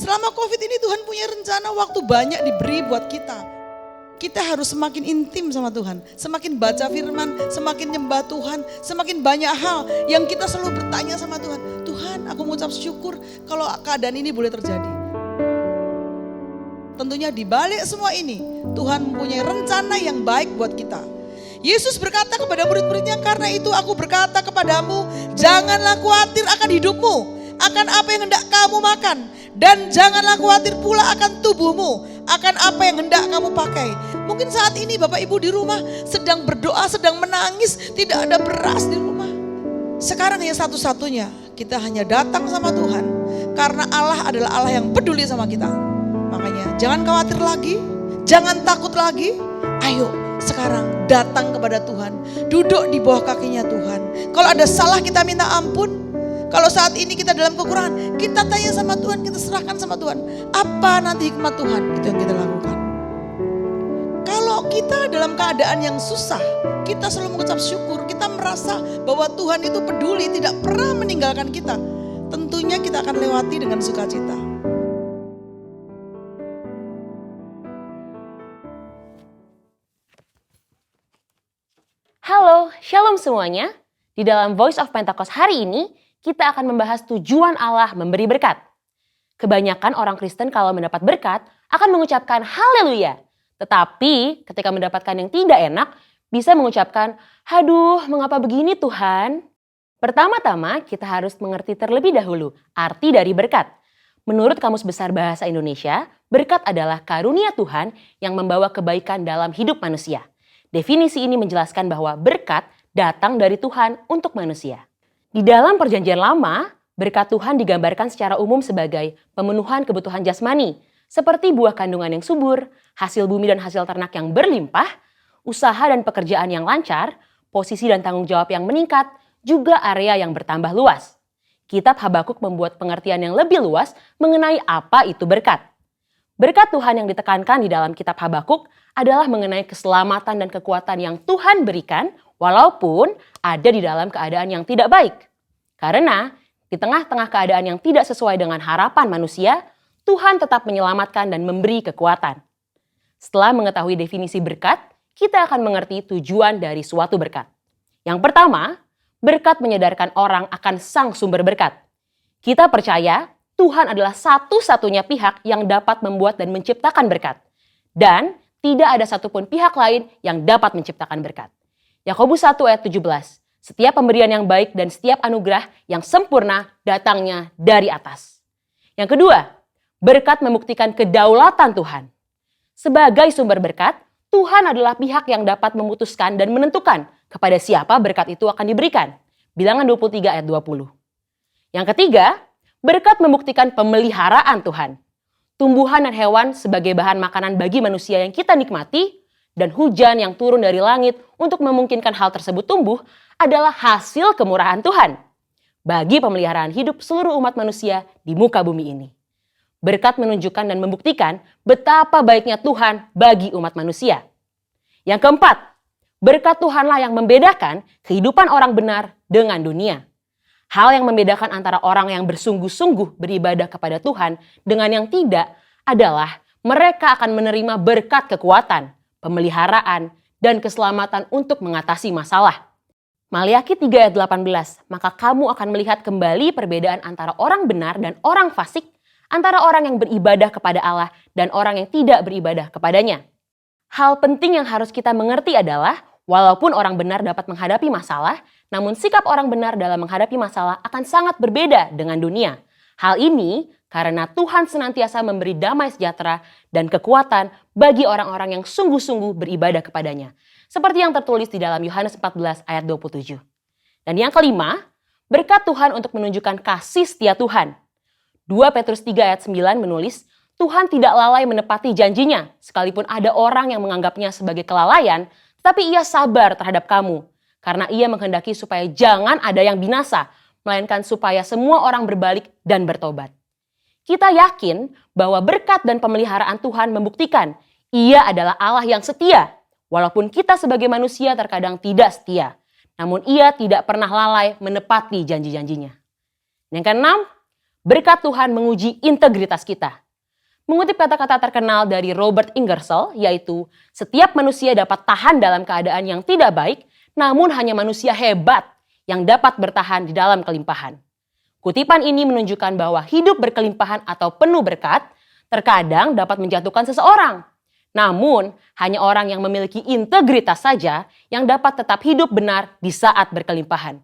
Selama COVID ini Tuhan punya rencana, waktu banyak diberi buat kita. Kita harus semakin intim sama Tuhan, semakin baca firman, semakin nyembah Tuhan, semakin banyak hal yang kita selalu bertanya sama Tuhan. Tuhan, aku mengucap syukur kalau keadaan ini boleh terjadi. Tentunya di balik semua ini, Tuhan mempunyai rencana yang baik buat kita. Yesus berkata kepada murid-muridnya, karena itu aku berkata kepadamu, janganlah khawatir akan hidupmu, akan apa yang hendak kamu makan. Dan janganlah khawatir pula akan tubuhmu, akan apa yang hendak kamu pakai. Mungkin saat ini Bapak Ibu di rumah sedang berdoa, sedang menangis, tidak ada beras di rumah. Sekarang yang satu-satunya kita hanya datang sama Tuhan, karena Allah adalah Allah yang peduli sama kita. Makanya jangan khawatir lagi, jangan takut lagi. Ayo sekarang datang kepada Tuhan, duduk di bawah kakinya Tuhan. Kalau ada salah kita minta ampun. Kalau saat ini kita dalam kekurangan, kita tanya sama Tuhan, kita serahkan sama Tuhan. Apa nanti hikmat Tuhan, itu yang kita lakukan. Kalau kita dalam keadaan yang susah, kita selalu mengucap syukur, kita merasa bahwa Tuhan itu peduli, tidak pernah meninggalkan kita. Tentunya kita akan lewati dengan sukacita. Halo, shalom semuanya. Di dalam Voice of Pentecost hari ini, kita akan membahas tujuan Allah memberi berkat. Kebanyakan orang Kristen kalau mendapat berkat akan mengucapkan haleluya. Tetapi ketika mendapatkan yang tidak enak, bisa mengucapkan, aduh mengapa begini Tuhan? Pertama-tama kita harus mengerti terlebih dahulu arti dari berkat. Menurut Kamus Besar Bahasa Indonesia, berkat adalah karunia Tuhan yang membawa kebaikan dalam hidup manusia. Definisi ini menjelaskan bahwa berkat datang dari Tuhan untuk manusia. Di dalam Perjanjian Lama, berkat Tuhan digambarkan secara umum sebagai pemenuhan kebutuhan jasmani, seperti buah kandungan yang subur, hasil bumi dan hasil ternak yang berlimpah, usaha dan pekerjaan yang lancar, posisi dan tanggung jawab yang meningkat, juga area yang bertambah luas. Kitab Habakuk membuat pengertian yang lebih luas mengenai apa itu berkat. Berkat Tuhan yang ditekankan di dalam kitab Habakuk adalah mengenai keselamatan dan kekuatan yang Tuhan berikan walaupun ada di dalam keadaan yang tidak baik. Karena di tengah-tengah keadaan yang tidak sesuai dengan harapan manusia, Tuhan tetap menyelamatkan dan memberi kekuatan. Setelah mengetahui definisi berkat, kita akan mengerti tujuan dari suatu berkat. Yang pertama, berkat menyadarkan orang akan sang sumber berkat. Kita percaya Tuhan adalah satu-satunya pihak yang dapat membuat dan menciptakan berkat. Dan tidak ada satupun pihak lain yang dapat menciptakan berkat. Yakobus 1 ayat 17, setiap pemberian yang baik dan setiap anugerah yang sempurna datangnya dari atas. Yang kedua, berkat membuktikan kedaulatan Tuhan. Sebagai sumber berkat, Tuhan adalah pihak yang dapat memutuskan dan menentukan kepada siapa berkat itu akan diberikan. Bilangan 23 ayat 20. Yang ketiga, berkat membuktikan pemeliharaan Tuhan. Tumbuhan dan hewan sebagai bahan makanan bagi manusia yang kita nikmati, dan hujan yang turun dari langit untuk memungkinkan hal tersebut tumbuh adalah hasil kemurahan Tuhan bagi pemeliharaan hidup seluruh umat manusia di muka bumi ini. Berkat menunjukkan dan membuktikan betapa baiknya Tuhan bagi umat manusia. Yang keempat, berkat Tuhanlah yang membedakan kehidupan orang benar dengan dunia. Hal yang membedakan antara orang yang bersungguh-sungguh beribadah kepada Tuhan dengan yang tidak adalah mereka akan menerima berkat kekuatan, pemeliharaan, dan keselamatan untuk mengatasi masalah. Maliaki 3 ayat 18, maka kamu akan melihat kembali perbedaan antara orang benar dan orang fasik, antara orang yang beribadah kepada Allah dan orang yang tidak beribadah kepadanya. Hal penting yang harus kita mengerti adalah, walaupun orang benar dapat menghadapi masalah, namun sikap orang benar dalam menghadapi masalah akan sangat berbeda dengan dunia. Hal ini karena Tuhan senantiasa memberi damai sejahtera dan kekuatan bagi orang-orang yang sungguh-sungguh beribadah kepadanya. Seperti yang tertulis di dalam Yohanes 14 ayat 27. Dan yang kelima, berkat Tuhan untuk menunjukkan kasih setia Tuhan. 2 Petrus 3 ayat 9 menulis, Tuhan tidak lalai menepati janjinya, sekalipun ada orang yang menganggapnya sebagai kelalaian, tetapi ia sabar terhadap kamu, karena ia menghendaki supaya jangan ada yang binasa, melainkan supaya semua orang berbalik dan bertobat. Kita yakin bahwa berkat dan pemeliharaan Tuhan membuktikan ia adalah Allah yang setia. Walaupun kita sebagai manusia terkadang tidak setia, namun ia tidak pernah lalai menepati janji-janjinya. Yang keenam, berkat Tuhan menguji integritas kita. Mengutip kata-kata terkenal dari Robert Ingersoll, yaitu setiap manusia dapat tahan dalam keadaan yang tidak baik, namun hanya manusia hebat yang dapat bertahan di dalam kelimpahan. Kutipan ini menunjukkan bahwa hidup berkelimpahan atau penuh berkat terkadang dapat menjatuhkan seseorang. Namun, hanya orang yang memiliki integritas saja yang dapat tetap hidup benar di saat berkelimpahan.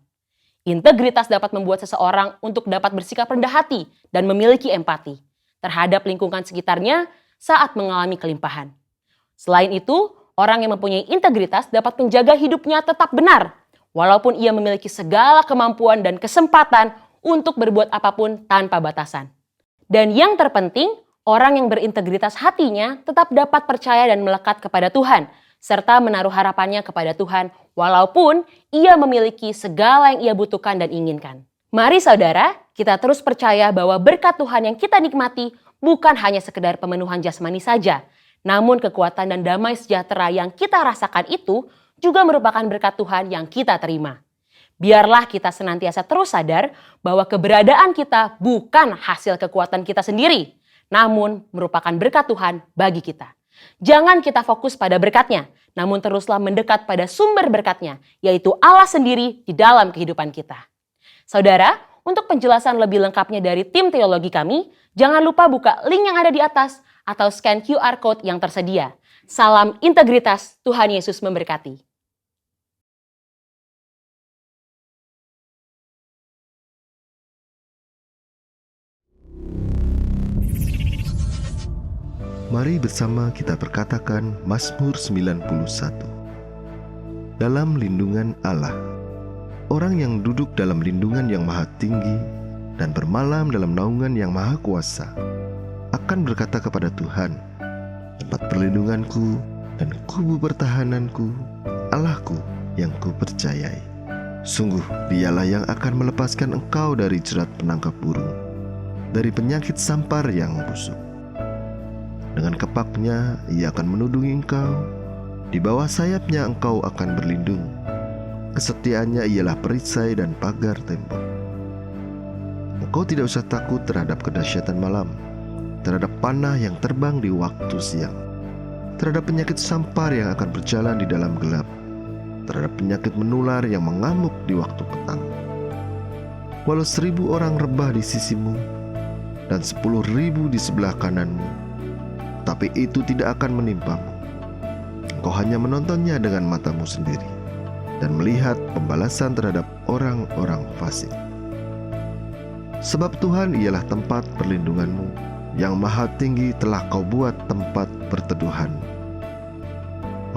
Integritas dapat membuat seseorang untuk dapat bersikap rendah hati dan memiliki empati terhadap lingkungan sekitarnya saat mengalami kelimpahan. Selain itu, orang yang mempunyai integritas dapat menjaga hidupnya tetap benar, walaupun ia memiliki segala kemampuan dan kesempatan untuk berbuat apapun tanpa batasan. Dan yang terpenting, orang yang berintegritas hatinya tetap dapat percaya dan melekat kepada Tuhan, serta menaruh harapannya kepada Tuhan, walaupun ia memiliki segala yang ia butuhkan dan inginkan. Mari saudara, kita terus percaya bahwa berkat Tuhan yang kita nikmati bukan hanya sekedar pemenuhan jasmani saja, namun kekuatan dan damai sejahtera yang kita rasakan itu juga merupakan berkat Tuhan yang kita terima. Biarlah kita senantiasa terus sadar bahwa keberadaan kita bukan hasil kekuatan kita sendiri, namun merupakan berkat Tuhan bagi kita. Jangan kita fokus pada berkatnya, namun teruslah mendekat pada sumber berkatnya, yaitu Allah sendiri di dalam kehidupan kita. Saudara, untuk penjelasan lebih lengkapnya dari tim teologi kami, jangan lupa buka link yang ada di atas atau scan QR Code yang tersedia. Salam integritas, Tuhan Yesus memberkati. Mari bersama kita perkatakan Mazmur 91. Dalam lindungan Allah. Orang yang duduk dalam lindungan yang maha tinggi dan bermalam dalam naungan yang maha kuasa akan berkata kepada Tuhan, tempat perlindunganku dan kubu pertahananku, Allahku yang kupercayai. Sungguh dialah yang akan melepaskan engkau dari jerat penangkap burung, dari penyakit sampar yang busuk. Dengan kepaknya ia akan menudungi engkau, di bawah sayapnya engkau akan berlindung. Kesetiaannya ialah perisai dan pagar tembok. Engkau tidak usah takut terhadap kedahsyatan malam, terhadap panah yang terbang di waktu siang, terhadap penyakit sampar yang akan berjalan di dalam gelap, terhadap penyakit menular yang mengamuk di waktu petang. Walau 1.000 orang rebah di sisimu dan 10.000 di sebelah kananmu, tapi itu tidak akan menimpamu. Engkau hanya menontonnya dengan matamu sendiri dan melihat pembalasan terhadap orang-orang fasik. Sebab Tuhan ialah tempat perlindunganmu, yang maha tinggi telah kau buat tempat perteduhanmu.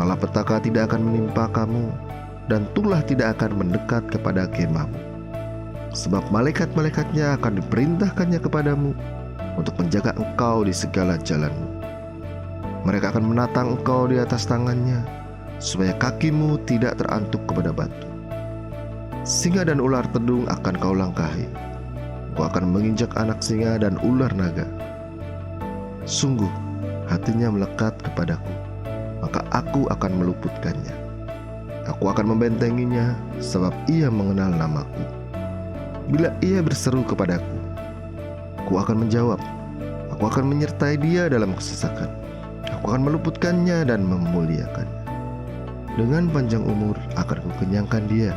Malapetaka tidak akan menimpa kamu, dan tulah tidak akan mendekat kepada kemahmu. Sebab malaikat-malaikatnya akan diperintahkannya kepadamu untuk menjaga engkau di segala jalanmu. Mereka akan menatang engkau di atas tangannya, supaya kakimu tidak terantuk kepada batu. Singa dan ular tedung akan kau langkahi. Kau akan menginjak anak singa dan ular naga. Sungguh, hatinya melekat kepadaku, maka aku akan meluputkannya. Aku akan membentenginya, sebab ia mengenal namaku. Bila ia berseru kepadaku, aku akan menjawab. Aku akan menyertai dia dalam kesesakan. Aku akan meluputkannya dan memuliakannya. Dengan panjang umur akan kukenyangkan dia,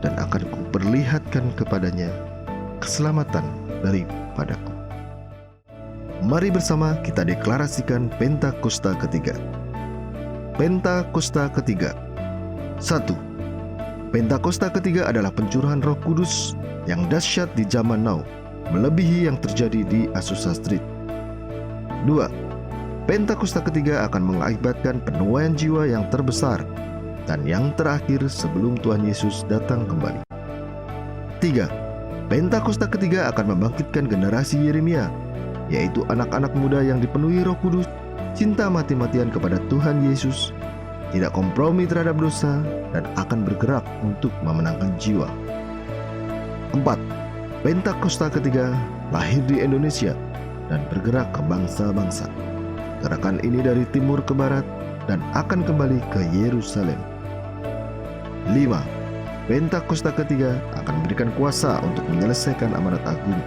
dan akan kuperlihatkan kepadanya keselamatan daripadaku. Mari bersama kita deklarasikan Pentakosta ketiga. Pentakosta ketiga. 1. Pentakosta ketiga adalah pencurahan Roh Kudus yang dahsyat di zaman now, melebihi yang terjadi di Azusa Street. 2. Pentakosta ketiga akan mengakibatkan penuaian jiwa yang terbesar dan yang terakhir sebelum Tuhan Yesus datang kembali. 3. Pentakosta ketiga akan membangkitkan generasi Yeremia, yaitu anak-anak muda yang dipenuhi Roh Kudus, cinta mati-matian kepada Tuhan Yesus, tidak kompromi terhadap dosa, dan akan bergerak untuk memenangkan jiwa. 4. Pentakosta ketiga lahir di Indonesia dan bergerak ke bangsa-bangsa. Gerakan ini dari timur ke barat dan akan kembali ke Yerusalem. 5. Pentakosta ketiga akan memberikan kuasa untuk menyelesaikan amanat agung,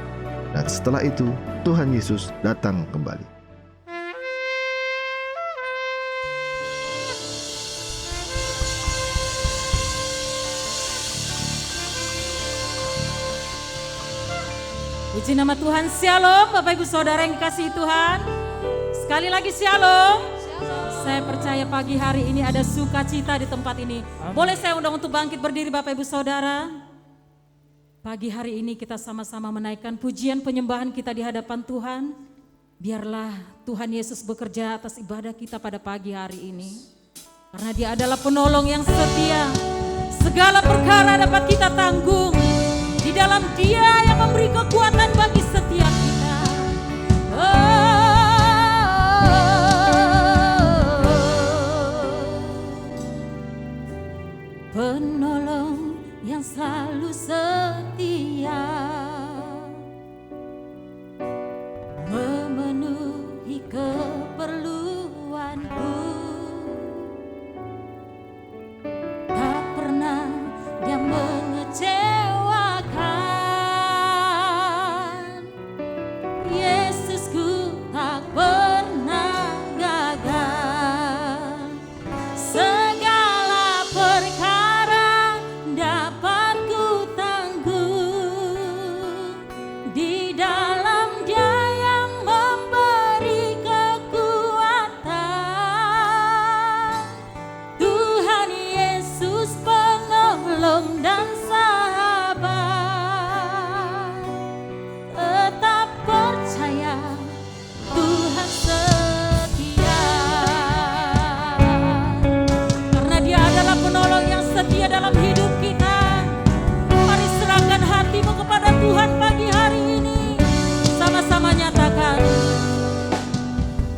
dan setelah itu Tuhan Yesus datang kembali. Puji nama Tuhan, Shalom Bapak Ibu Saudara yang dikasihi Tuhan. Sekali lagi Shalom. Saya percaya pagi hari ini ada sukacita di tempat ini. Boleh saya undang untuk bangkit berdiri Bapak Ibu Saudara. Pagi hari ini kita sama-sama menaikkan pujian penyembahan kita di hadapan Tuhan. Biarlah Tuhan Yesus bekerja atas ibadah kita pada pagi hari ini. Karena Dia adalah penolong yang setia. Segala perkara dapat kita tanggung. Di dalam Dia yang memberi kekuatan bagi setiap kita. Penolong yang selalu setia, memenuhi keperluanku. Tak pernah Dia mengecewakan. Yesusku tak pernah gagal. Segala perkara dapat ku tanggung. Di dalam Dia yang memberi kekuatan. Tuhan Yesus penolong dan sahabat. Tetap percaya Tuhan setia. Karena Dia adalah penolong yang setia dalam hidup kita. Mari serahkan hatimu kepada Tuhan pagi hari ini. Sama-sama nyatakan.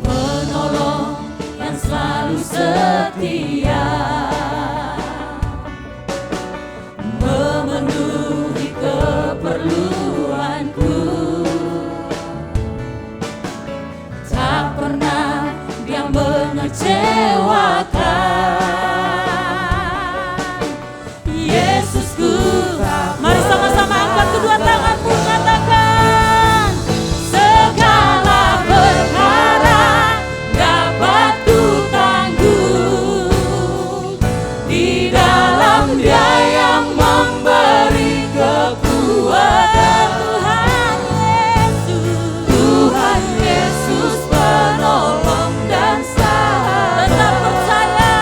Penolong yang selalu setia, memenuhi keperluanku. Tak pernah Dia mengecewakan. Yesusku, mari sama-sama angkat kedua tanganmu, katakan. Segala perkara dapat ku tanggung. Di dalam Dia yang memberi kekuatan. Tuhan Yesus penolong dan sahabat. Tetap percaya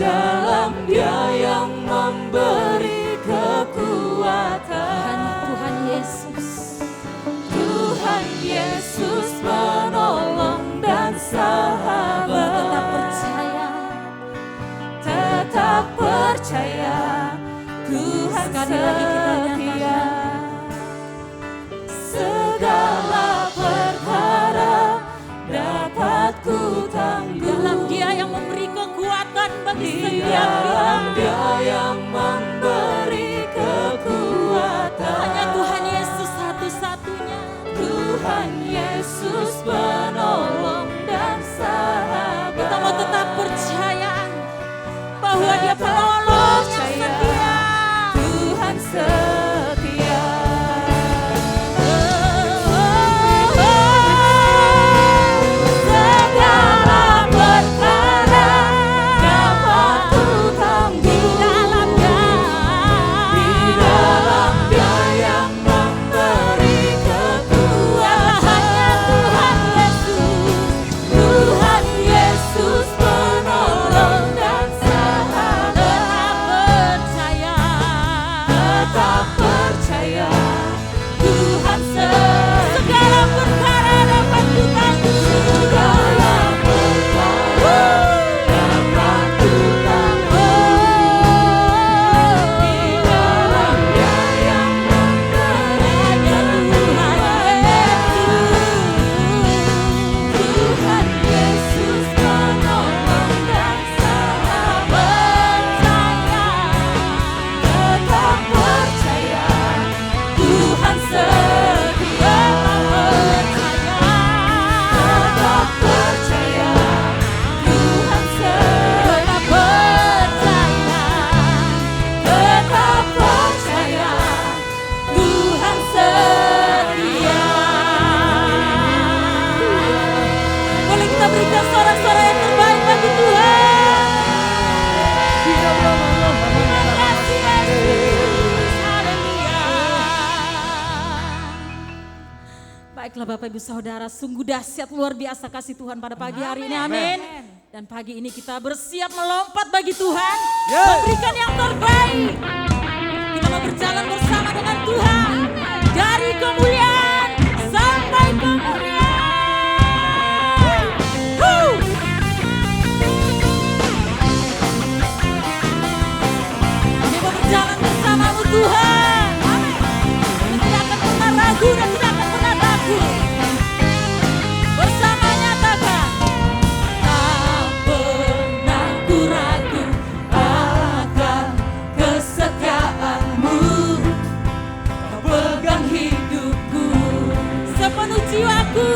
dalam Dia yang memberi kekuatan. Tuhan Yesus, Tuhan Yesus penolong dan sahabat. Tetap percaya, Tuhan sekali lagi kita nyatakan. Segala perkara dapat ku tangguh dalam Dia yang memberi kekuatan bagi setiap dalam Dia yang memberi kekuatan. Hanya Tuhan Yesus satu-satunya. Tuhan Yesus penolong dan sahabat. Kita mau tetap percaya bahwa Dia penolong yang setia. Tuhan setia. Segala perkara dapat ku tangguh di dalam Dia yang memberi kekuatan. Hanya Tuhan Yesus, Tuhan Yesus penolong dan tetap percaya, Tuhan segala perkara dapat ku tangguh. Segala perkara dapat ku tangguh di dalam Dia yang memberi Tuhan Yesus penolong dan sahabat saya. Tetap percaya, Tuhan setia. Tetap percaya, Tuhan setia. Tetap percaya, Tuhan setia. Boleh kita berikan sorak-sorai yang terbaik bagi Tuhan. Terima kasih Yesus. Haleluya. Baiklah Bapak Ibu Saudara, sungguh dahsyat luar biasa kasih Tuhan pada pagi hari ini. Amin. Dan pagi ini kita bersiap melompat bagi Tuhan, memberikan yang terbaik. Kita mau berjalan bersama dengan Tuhan dari kemuliaan sampai kemuliaan. Kami mau berjalan bersamamu Tuhan. Kami tidak akan pernah ragu dan tidak akan pernah takut. Bersama nyatakan, tak pernah ku ragu akan kesetiaan-Mu. Kau pegang hidupku sepenuh jiwaku.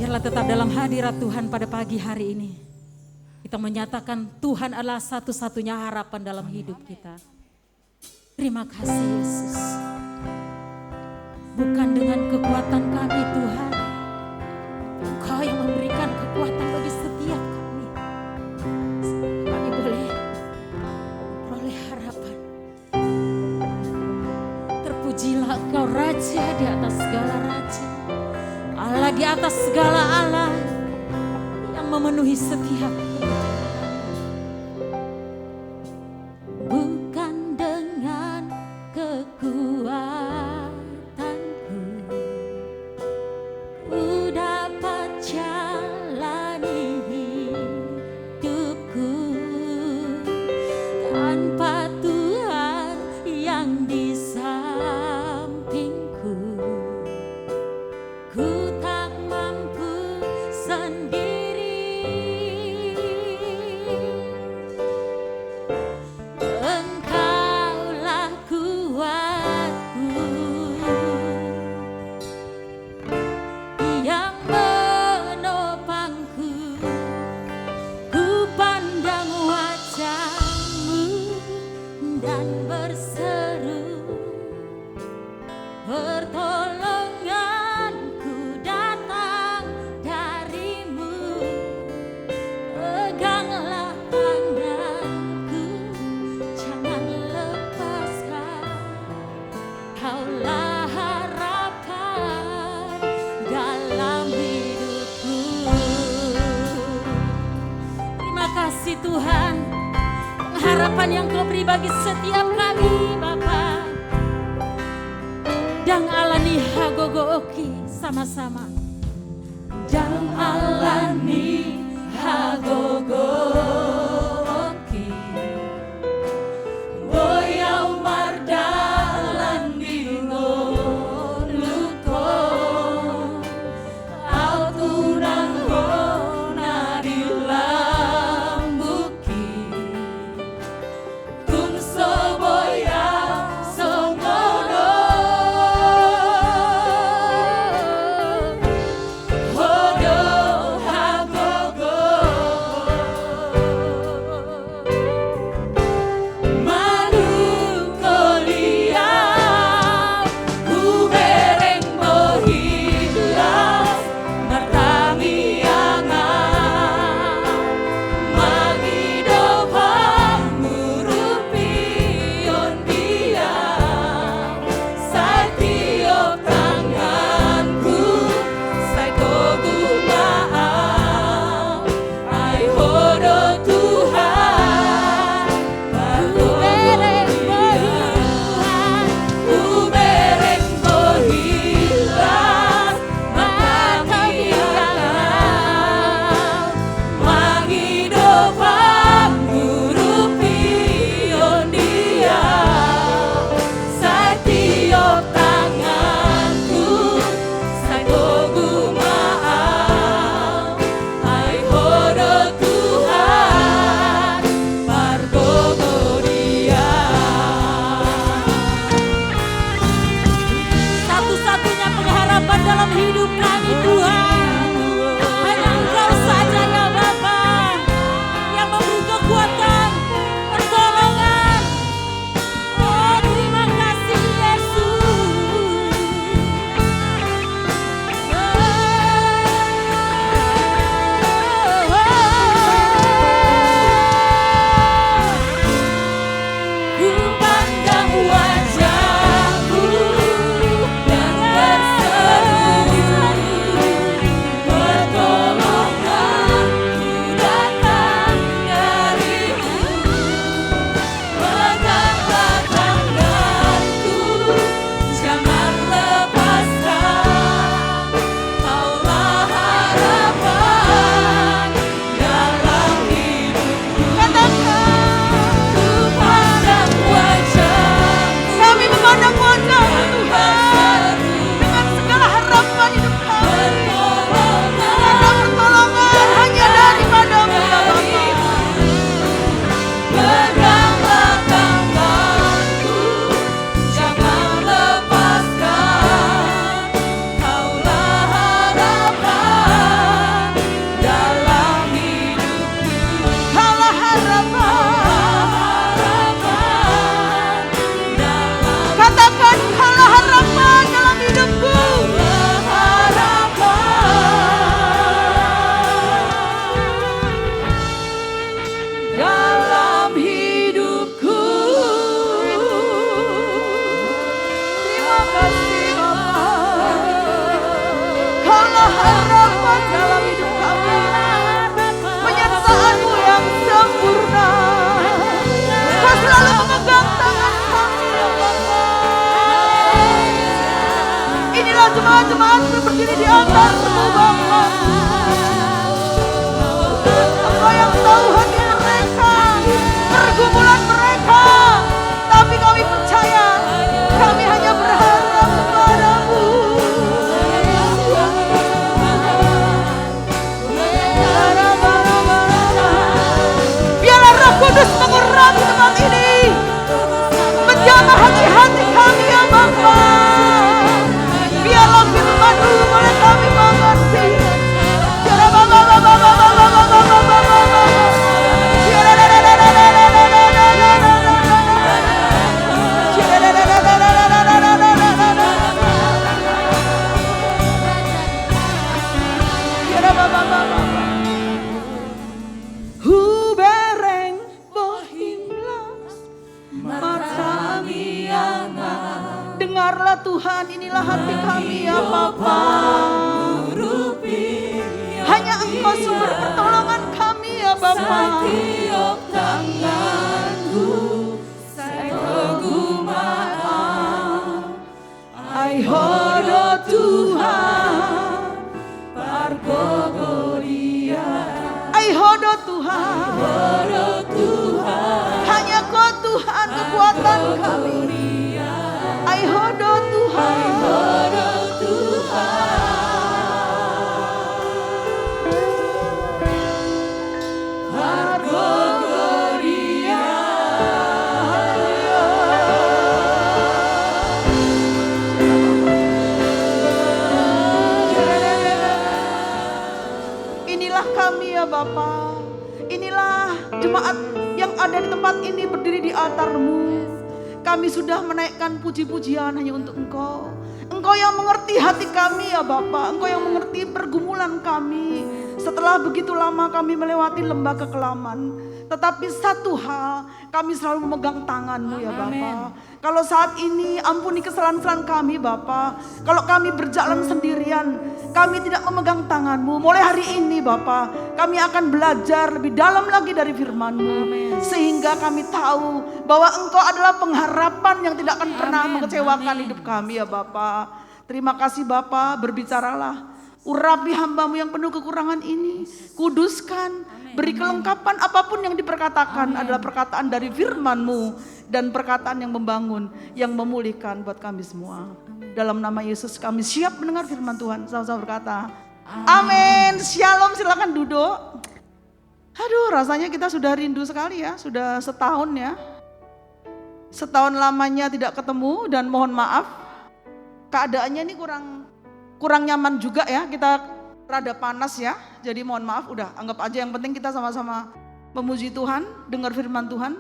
Biarlah tetap dalam hadirat Tuhan pada pagi hari ini. Kita menyatakan Tuhan adalah satu-satunya harapan dalam hidup kita. Terima kasih Yesus. Bukan dengan kekuatan kami Tuhan, Engkau yang memberikan kekuatan bagi setiap kami. Kami boleh memperoleh harapan. Terpujilah Engkau Raja di atas segala raja, Allah di atas segala Allah yang memenuhi setiap kebutuhan. Bukan dengan kekuatanku ku dapat jalani hidupku tanpa Tuhan yang di sampingku. Ku tak mampu sendiri, Engkaulah kuatku yang menopangku. Ku pandang wajah-Mu dan berseru, pertolonganku datang dari-Mu. Peganglah tanganku, jangan lepaskan. Kaulah harapan dalam hidupku. Terima kasih Tuhan, pengharapan yang Kau beri bagi setiap kami Bapa. Dang alani hagogo oki sama-sama. Dang alani hagogo oki, boyau mardalan dingo luko, au tunang hona dilambuki, tung soboya songono, hodo hagogo, manuko liau, ubereng bohilas, martami angang, magido pangurupion biang, sa tiok tanganku, sa gumaang, ay hodo Tuhan, ubereng bohilas, martami angang, magido pangurupion dia, sa tiok tanganku, sa gumaang, ay hodo Tuhan, pargogo dia. Satu-satunya pengharapan dalam hidup kami Tuhan, hanya Engkau saja ya Bapa, yang memberi kekuatan, pertolongan. Oh terima kasih Yesus. Ku pandang wajah-Mu dan berseru, harapan dalam hidup kami. Penyertaan-Mu yang sempurna. Kau selalu memegang tangan kami ya Bapa. Inilah jemaat-jemaat yang berdiri di altar-Mu Bapa. Engkau yang tahu hati mereka, pergumulan mereka. Tapi kami percaya, kami hanya berharap kepada-Mu. Biarlah Roh Kudus mengurapi tempat ini, menjamah hati-hati kami ya Bapa. Biarlah firman-Mu boleh kami mengerti. Hubereng bohimlas matami yana. Dengarlah Tuhan, inilah hati kami ya Bapa. Hanya Engkau sumber pertolongan kami ya Bapa. Tiup tanganku, ai hodo Tuhan, pargogoria. Ai hodo Tuhan, hanya Kau Tuhan kekuatan kami. Ai hodo Tuhan, pargogoria. Inilah kami ya Bapa. Inilah jemaat yang ada di tempat ini berdiri di altar-Mu. Kami sudah menaikkan puji-pujian hanya untuk Engkau. Engkau yang mengerti hati kami ya Bapa. Engkau yang mengerti pergumulan kami. Setelah begitu lama kami melewati lembah kekelaman. Tetapi satu hal, kami selalu memegang tangan-Mu ya Bapa. Kalau saat ini ampuni kesalahan-kesalahan kami Bapa. Kalau kami berjalan sendirian, kami tidak memegang tangan-Mu. Mulai hari ini Bapa, kami akan belajar lebih dalam lagi dari firman-Mu. Sehingga kami tahu bahwa Engkau adalah pengharapan yang tidak akan pernah mengecewakan hidup kami ya Bapa. Terima kasih Bapa, berbicaralah. Urapi hamba-Mu yang penuh kekurangan ini. Kuduskan, beri kelengkapan apapun yang diperkatakan adalah perkataan dari firman-Mu. Dan perkataan yang membangun, yang memulihkan buat kami semua. Dalam nama Yesus kami siap mendengar firman Tuhan. Sama-sama berkata, amin. Shalom, silakan duduk. Aduh, rasanya kita sudah rindu sekali ya. Sudah setahun ya. Setahun lamanya tidak ketemu dan mohon maaf. Keadaannya ini kurang nyaman juga ya. Kita rada panas ya. Jadi mohon maaf, udah anggap aja yang penting kita sama-sama memuji Tuhan, dengar firman Tuhan.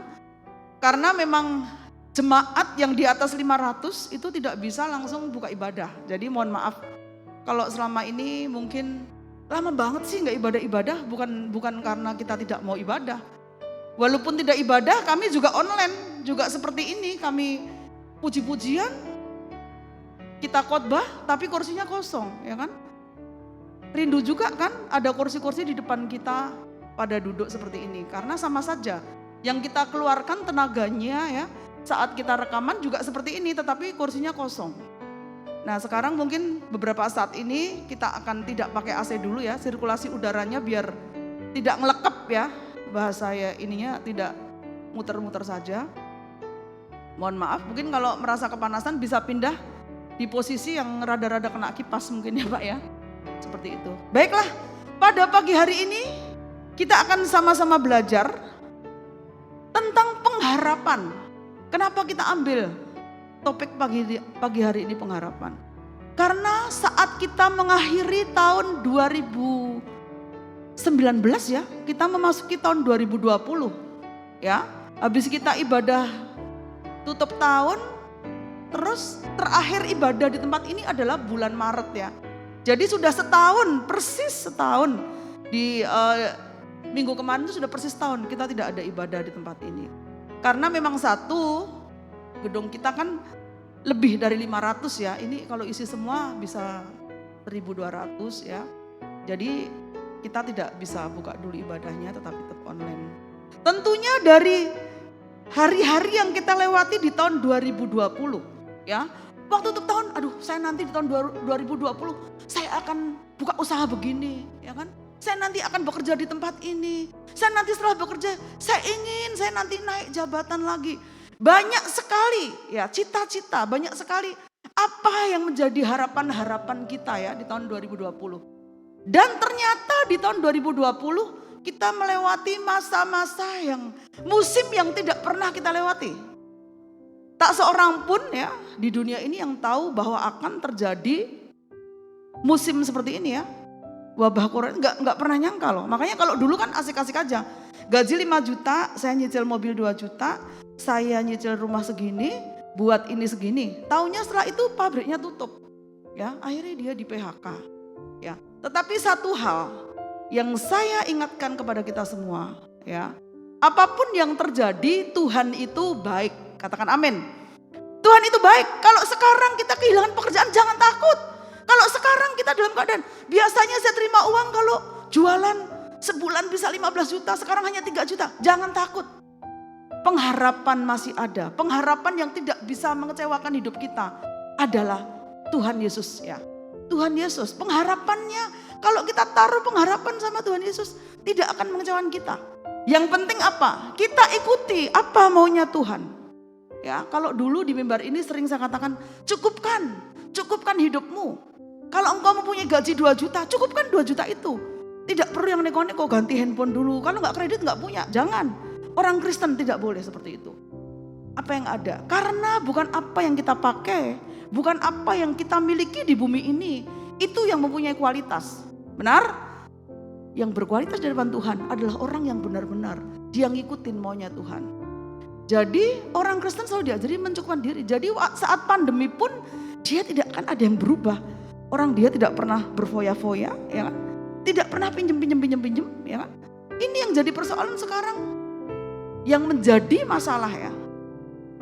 Karena memang jemaat yang di atas 500 itu tidak bisa langsung buka ibadah. Jadi mohon maaf kalau selama ini mungkin lama banget sih nggak ibadah-ibadah. Bukan karena kita tidak mau ibadah. Walaupun tidak ibadah kami juga online. Juga seperti ini kami puji-pujian. Kita khotbah tapi kursinya kosong ya kan. Rindu juga kan ada kursi-kursi di depan kita pada duduk seperti ini. Karena sama saja. Yang kita keluarkan tenaganya ya saat kita rekaman juga seperti ini tetapi kursinya kosong. Nah sekarang mungkin beberapa saat ini kita akan tidak pakai AC dulu ya, sirkulasi udaranya biar tidak ngelekep ya, bahasa ya ininya tidak muter-muter saja. Mohon maaf mungkin kalau merasa kepanasan bisa pindah di posisi yang rada-rada kena kipas mungkin ya Pak ya, seperti itu. Baiklah, pada pagi hari ini kita akan sama-sama belajar tentang pengharapan. Kenapa kita ambil topik pagi hari ini pengharapan? Karena saat kita mengakhiri tahun 2019 ya, kita memasuki tahun 2020 ya. Habis kita ibadah tutup tahun, terus terakhir ibadah di tempat ini adalah bulan Maret ya. Jadi sudah setahun, persis setahun di minggu kemarin itu sudah persis tahun kita tidak ada ibadah di tempat ini. Karena memang satu, gedung kita kan lebih dari 500 ya. Ini kalau isi semua bisa 1.200 ya. Jadi kita tidak bisa buka dulu ibadahnya tetapi tetap online. Tentunya dari hari-hari yang kita lewati di tahun 2020 ya. Waktu itu tahun, saya nanti di tahun 2020 saya akan buka usaha begini ya kan. Saya nanti akan bekerja di tempat ini. Saya nanti setelah bekerja, saya nanti naik jabatan lagi. Banyak sekali ya cita-cita, banyak sekali apa yang menjadi harapan-harapan kita ya di tahun 2020. Dan ternyata di tahun 2020 kita melewati masa-masa musim yang tidak pernah kita lewati. Tak seorang pun ya di dunia ini yang tahu bahwa akan terjadi musim seperti ini ya. Wabah corona nggak pernah nyangka loh. Makanya kalau dulu kan asik-asik aja. Gaji 5 juta, saya nyicil mobil 2 juta, saya nyicil rumah segini, buat ini segini. Taunya setelah itu pabriknya tutup. Ya, akhirnya dia di PHK. Ya. Tetapi satu hal yang saya ingatkan kepada kita semua, ya. Apapun yang terjadi, Tuhan itu baik. Katakan amin. Tuhan itu baik. Kalau sekarang kita kehilangan pekerjaan, jangan takut. Kalau sekarang kita dalam keadaan, biasanya saya terima uang kalau jualan sebulan bisa 15 juta, sekarang hanya 3 juta. Jangan takut. Pengharapan masih ada. Pengharapan yang tidak bisa mengecewakan hidup kita adalah Tuhan Yesus ya. Tuhan Yesus, pengharapannya kalau kita taruh pengharapan sama Tuhan Yesus tidak akan mengecewakan kita. Yang penting apa? Kita ikuti apa maunya Tuhan. Ya, kalau dulu di mimbar ini sering saya katakan, cukupkan hidupmu. Kalau engkau mempunyai gaji 2 juta, cukupkan 2 juta itu. Tidak perlu yang neko-neko ganti handphone dulu. Kalau nggak kredit nggak punya, jangan. Orang Kristen tidak boleh seperti itu. Apa yang ada? Karena bukan apa yang kita pakai, bukan apa yang kita miliki di bumi ini, itu yang mempunyai kualitas. Benar? Yang berkualitas di depan Tuhan adalah orang yang benar-benar dia ngikutin maunya Tuhan. Jadi orang Kristen selalu diajari mencukupkan diri. Jadi saat pandemi pun dia tidak akan ada yang berubah. Orang dia tidak pernah berfoya-foya, ya kan? Tidak pernah pinjem, ya kan? Ini yang jadi persoalan sekarang. Yang menjadi masalah ya.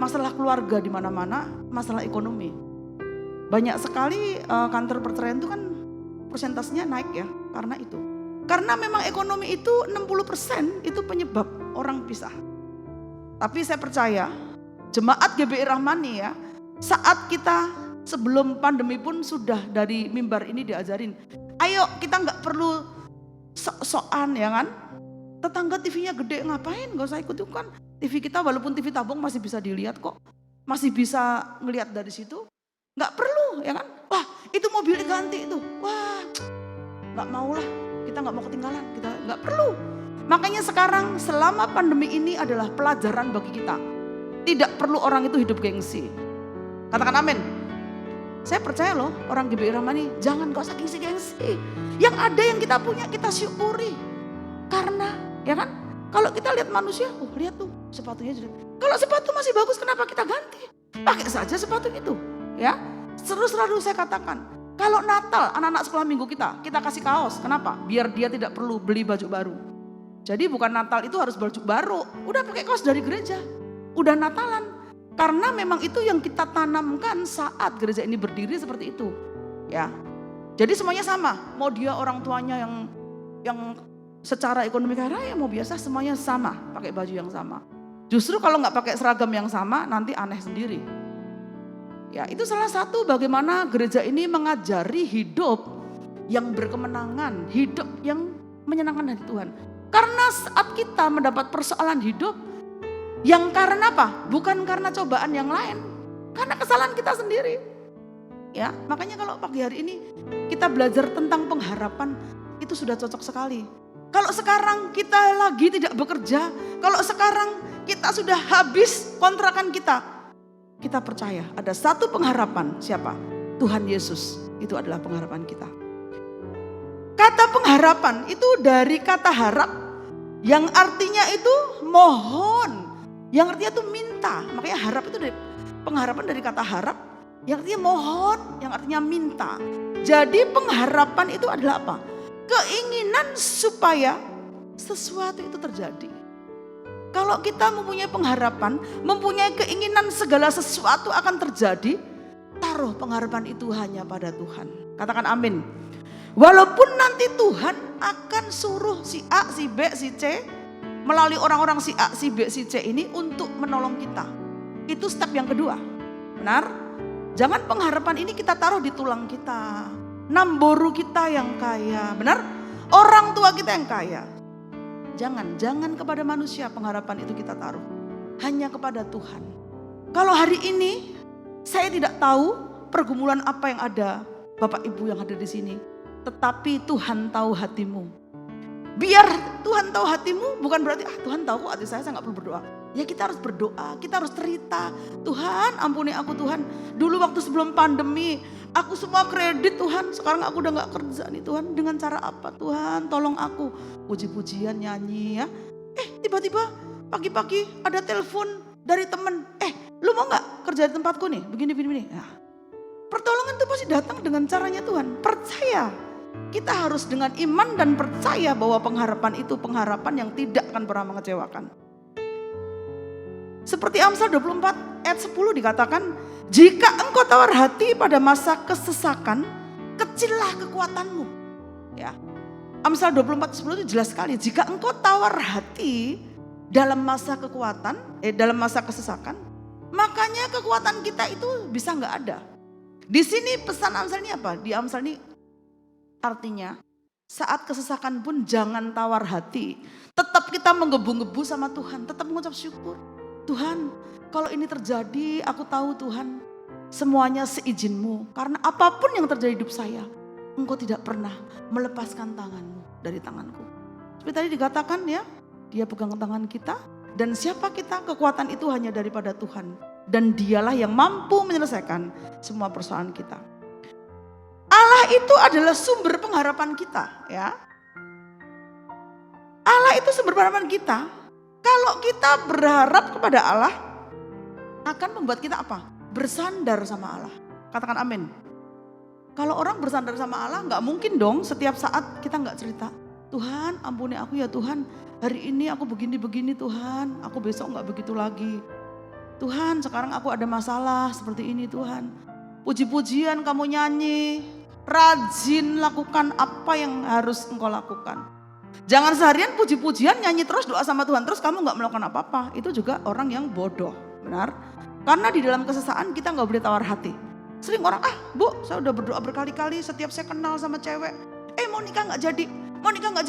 Masalah keluarga di mana-mana, masalah ekonomi. Banyak sekali kantor perceraian itu kan persentasenya naik ya karena itu. Karena memang ekonomi itu 60% itu penyebab orang pisah. Tapi saya percaya jemaat GBI Rahmani ya, saat kita sebelum pandemi pun sudah dari mimbar ini diajarin. Ayo kita nggak perlu sok-sokan ya kan. Tetangga TV-nya gede ngapain, gak usah ikut kan. TV kita walaupun TV tabung masih bisa dilihat kok. Masih bisa ngelihat dari situ. Nggak perlu ya kan. Wah itu mobil diganti itu. Wah nggak mau lah, kita nggak mau ketinggalan, kita nggak perlu. Makanya sekarang selama pandemi ini adalah pelajaran bagi kita. Tidak perlu orang itu hidup gengsi. Katakan amin. Saya percaya loh orang GBI Rahmani jangan gak usah gengsi-gengsi. Yang ada yang kita punya kita syukuri. Karena ya kan kalau kita lihat manusia, lihat tuh sepatunya jelek. Kalau sepatu masih bagus kenapa kita ganti? Pakai saja sepatu itu ya. Selalu saya katakan kalau Natal anak-anak sekolah minggu kita kasih kaos. Kenapa? Biar dia tidak perlu beli baju baru. Jadi bukan Natal itu harus baju baru, udah pakai kaos dari gereja, udah Natalan. Karena memang itu yang kita tanamkan saat gereja ini berdiri seperti itu, ya. Jadi semuanya sama, mau dia orang tuanya yang secara ekonomi kaya mau biasa semuanya sama, pakai baju yang sama. Justru kalau nggak pakai seragam yang sama nanti aneh sendiri. Ya itu salah satu bagaimana gereja ini mengajari hidup yang berkemenangan, hidup yang menyenangkan hati Tuhan. Karena saat kita mendapat persoalan hidup, yang karena apa? Bukan karena cobaan yang lain, karena kesalahan kita sendiri. Ya, makanya kalau pagi hari ini kita belajar tentang pengharapan, itu sudah cocok sekali. Kalau sekarang kita lagi tidak bekerja, kalau sekarang kita sudah habis kontrakan kita percaya ada satu pengharapan, siapa? Tuhan Yesus, itu adalah pengharapan kita. Kata pengharapan itu dari kata harap yang artinya itu mohon, yang artinya itu minta. Makanya harap itu dari pengharapan dari kata harap yang artinya mohon, yang artinya minta. Jadi pengharapan itu adalah apa? Keinginan supaya sesuatu itu terjadi. Kalau kita mempunyai pengharapan, mempunyai keinginan segala sesuatu akan terjadi, taruh pengharapan itu hanya pada Tuhan. Katakan amin. Walaupun nanti Tuhan akan suruh si A, si B, si C melalui orang-orang si A, si B, si C ini untuk menolong kita. Itu step yang kedua. Benar? Jangan pengharapan ini kita taruh di tulang kita. Namboru kita yang kaya. Benar? Orang tua kita yang kaya. Jangan kepada manusia pengharapan itu kita taruh. Hanya kepada Tuhan. Kalau hari ini saya tidak tahu pergumulan apa yang ada, Bapak Ibu yang ada di sini. Tetapi Tuhan tahu hatimu. Biar Tuhan tahu hatimu bukan berarti Tuhan tahu kok hati saya nggak perlu berdoa. Ya kita harus berdoa, kita harus cerita. Tuhan ampuni aku Tuhan. Dulu waktu sebelum pandemi aku semua kredit Tuhan. Sekarang aku udah gak kerja nih Tuhan. Dengan cara apa Tuhan? Tolong aku. Puji-pujian nyanyi ya. Tiba-tiba pagi-pagi ada telepon dari temen. Lu mau gak kerja di tempatku nih? Begini. Nah, pertolongan itu pasti datang dengan caranya Tuhan. Percaya. Kita harus dengan iman dan percaya bahwa pengharapan itu pengharapan yang tidak akan pernah mengecewakan. Seperti Amsal 24 ayat 10 dikatakan, jika engkau tawar hati pada masa kesesakan, kecillah kekuatanmu. Ya. Amsal 24:10 itu jelas sekali. Jika engkau tawar hati dalam masa dalam masa kesesakan, makanya kekuatan kita itu bisa nggak ada. Di sini pesan Amsal ini apa? Di Amsal ini artinya saat kesesakan pun jangan tawar hati. Tetap kita menggebu-gebu sama Tuhan, tetap mengucap syukur. Tuhan, kalau ini terjadi, aku tahu Tuhan, semuanya seizin-Mu. Karena apapun yang terjadi hidup saya, Engkau tidak pernah melepaskan tangan-Mu dari tanganku. Seperti tadi dikatakan ya, Dia pegang tangan kita, dan siapa kita? Kekuatan itu hanya daripada Tuhan. Dan Dialah yang mampu menyelesaikan semua persoalan kita. Allah itu adalah sumber pengharapan kita, ya. Allah itu sumber pengharapan kita. Kalau kita berharap kepada Allah, akan membuat kita apa? Bersandar sama Allah. Katakan amin. Kalau orang bersandar sama Allah, gak mungkin dong setiap saat kita gak cerita. Tuhan ampuni aku ya Tuhan, hari ini aku begini-begini Tuhan, aku besok gak begitu lagi. Tuhan sekarang aku ada masalah seperti ini Tuhan. Puji-pujian kamu nyanyi, rajin lakukan apa yang harus engkau lakukan. Jangan seharian puji-pujian nyanyi terus doa sama Tuhan terus kamu gak melakukan apa-apa. Itu juga orang yang bodoh, benar? Karena di dalam kesesaan kita gak boleh tawar hati. Sering orang, Bu saya udah berdoa berkali-kali setiap saya kenal sama cewek. Mau nikah gak jadi, mau nikah gak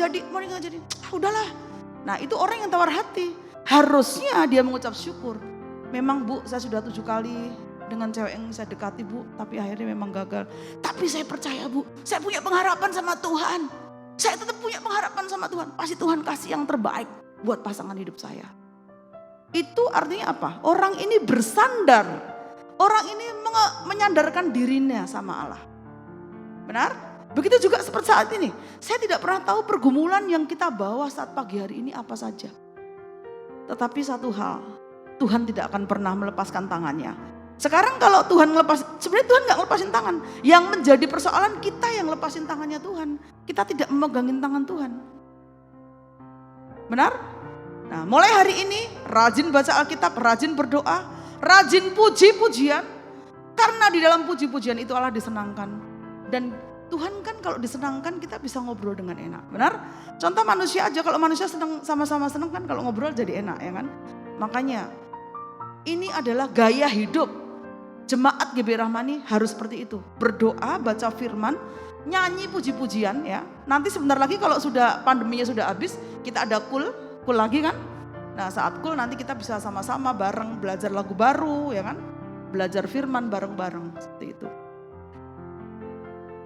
jadi. Udahlah. Nah itu orang yang tawar hati. Harusnya dia mengucap syukur. Memang Bu saya sudah 7 kali dengan cewek yang saya dekati Bu. Tapi akhirnya memang gagal. Tapi saya percaya Bu, saya punya pengharapan sama Tuhan. Saya tetap punya pengharapan sama Tuhan. Pasti Tuhan kasih yang terbaik buat pasangan hidup saya. Itu artinya apa? Orang ini bersandar. Orang ini menyandarkan dirinya sama Allah. Benar? Begitu juga seperti saat ini. Saya tidak pernah tahu pergumulan yang kita bawa saat pagi hari ini apa saja. Tetapi satu hal, Tuhan tidak akan pernah melepaskan tangannya. Sekarang kalau Tuhan sebenarnya Tuhan gak ngelepasin tangan. Yang menjadi persoalan kita yang lepasin tangannya Tuhan. Kita tidak memegangin tangan Tuhan. Benar? Nah mulai hari ini rajin baca Alkitab, rajin berdoa, rajin puji-pujian. Karena di dalam puji-pujian itu Allah disenangkan. Dan Tuhan kan kalau disenangkan kita bisa ngobrol dengan enak. Benar? Contoh manusia aja, kalau manusia senang, sama-sama senang kan kalau ngobrol jadi enak ya kan. Makanya ini adalah gaya hidup. Jemaat GBI Rahmani harus seperti itu. Berdoa, baca firman, nyanyi puji-pujian ya. Nanti sebentar lagi kalau sudah pandeminya sudah habis, kita ada kul lagi kan. Nah saat kul nanti kita bisa sama-sama bareng belajar lagu baru ya kan. Belajar firman bareng-bareng seperti itu.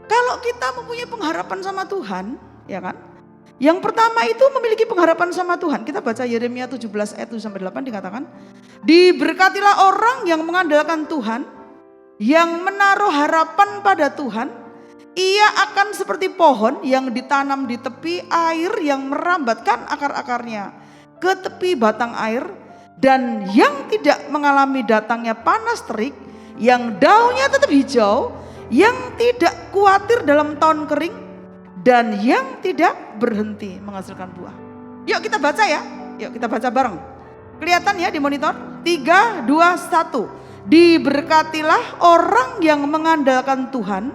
Kalau kita mempunyai pengharapan sama Tuhan ya kan. Yang pertama itu memiliki pengharapan sama Tuhan. Kita baca Yeremia 17 ayat 7-8 dikatakan. Diberkatilah orang yang mengandalkan Tuhan, yang menaruh harapan pada Tuhan. Ia akan seperti pohon yang ditanam di tepi air yang merambatkan akar-akarnya ke tepi batang air. Dan yang tidak mengalami datangnya panas terik, yang daunnya tetap hijau, yang tidak khawatir dalam tahun kering, dan yang tidak berhenti menghasilkan buah. Yuk kita baca ya, yuk kita baca bareng. Kelihatan ya di monitor? 3, 2, 1. Diberkatilah orang yang mengandalkan Tuhan,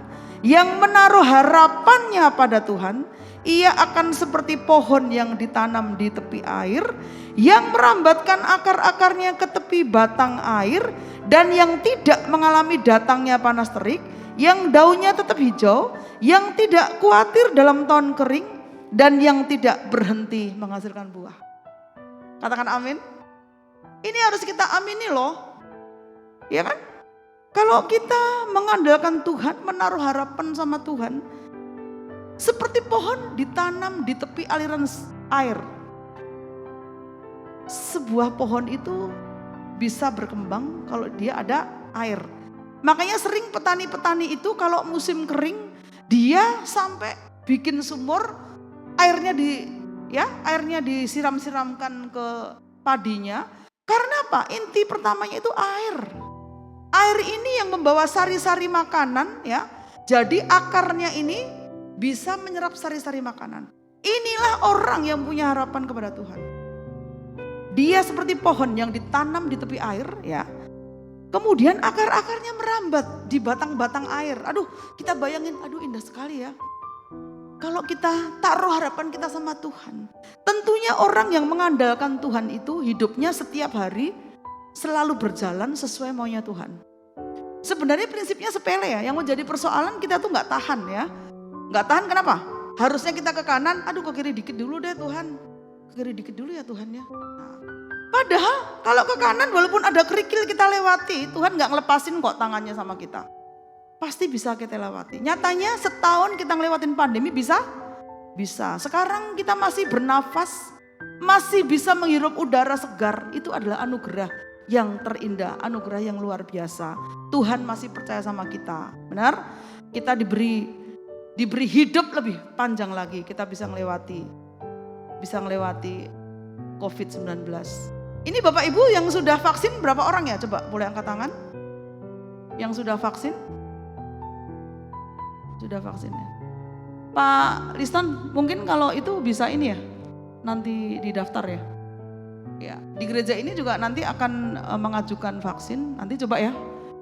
yang menaruh harapannya pada Tuhan, ia akan seperti pohon yang ditanam di tepi air, yang merambatkan akar-akarnya ke tepi batang air, dan yang tidak mengalami datangnya panas terik, yang daunnya tetap hijau, yang tidak khawatir dalam tahun kering, dan yang tidak berhenti menghasilkan buah. Katakan amin. Ini harus kita amini loh. Ya kan? Kalau kita mengandalkan Tuhan, menaruh harapan sama Tuhan, seperti pohon ditanam di tepi aliran air. Sebuah pohon itu bisa berkembang kalau dia ada air. Makanya sering petani-petani itu kalau musim kering, dia sampai bikin sumur, airnya disiram-siramkan ke padinya. Karena apa? Inti pertamanya itu air. Air ini yang membawa sari-sari makanan ya. Jadi akarnya ini bisa menyerap sari-sari makanan. Inilah orang yang punya harapan kepada Tuhan. Dia seperti pohon yang ditanam di tepi air ya. Kemudian akar-akarnya merambat di batang-batang air. Aduh, kita bayangin, aduh indah sekali ya. Kalau kita taruh harapan kita sama Tuhan, tentunya orang yang mengandalkan Tuhan itu hidupnya setiap hari selalu berjalan sesuai maunya Tuhan. Sebenarnya prinsipnya sepele ya, yang menjadi persoalan kita tuh nggak tahan ya. Nggak tahan kenapa? Harusnya kita ke kanan, aduh ke kiri dikit dulu deh Tuhan. Ke kiri dikit dulu ya Tuhan ya. Nah, padahal kalau ke kanan walaupun ada kerikil kita lewati, Tuhan nggak ngelepasin kok tangannya sama kita. Pasti bisa kita lewati. Nyatanya setahun kita ngelewatin pandemi bisa? Bisa. Sekarang kita masih bernafas, masih bisa menghirup udara segar. Itu adalah anugerah yang terindah, anugerah yang luar biasa. Tuhan masih percaya sama kita. Benar? Kita diberi hidup lebih panjang lagi. Kita bisa melewati COVID-19. Ini Bapak Ibu yang sudah vaksin berapa orang ya? Coba boleh angkat tangan. Yang sudah vaksin? Sudah vaksin ya. Pak Liston mungkin kalau itu bisa ini ya, nanti didaftar ya. Ya, di gereja ini juga nanti akan mengajukan vaksin, nanti coba ya.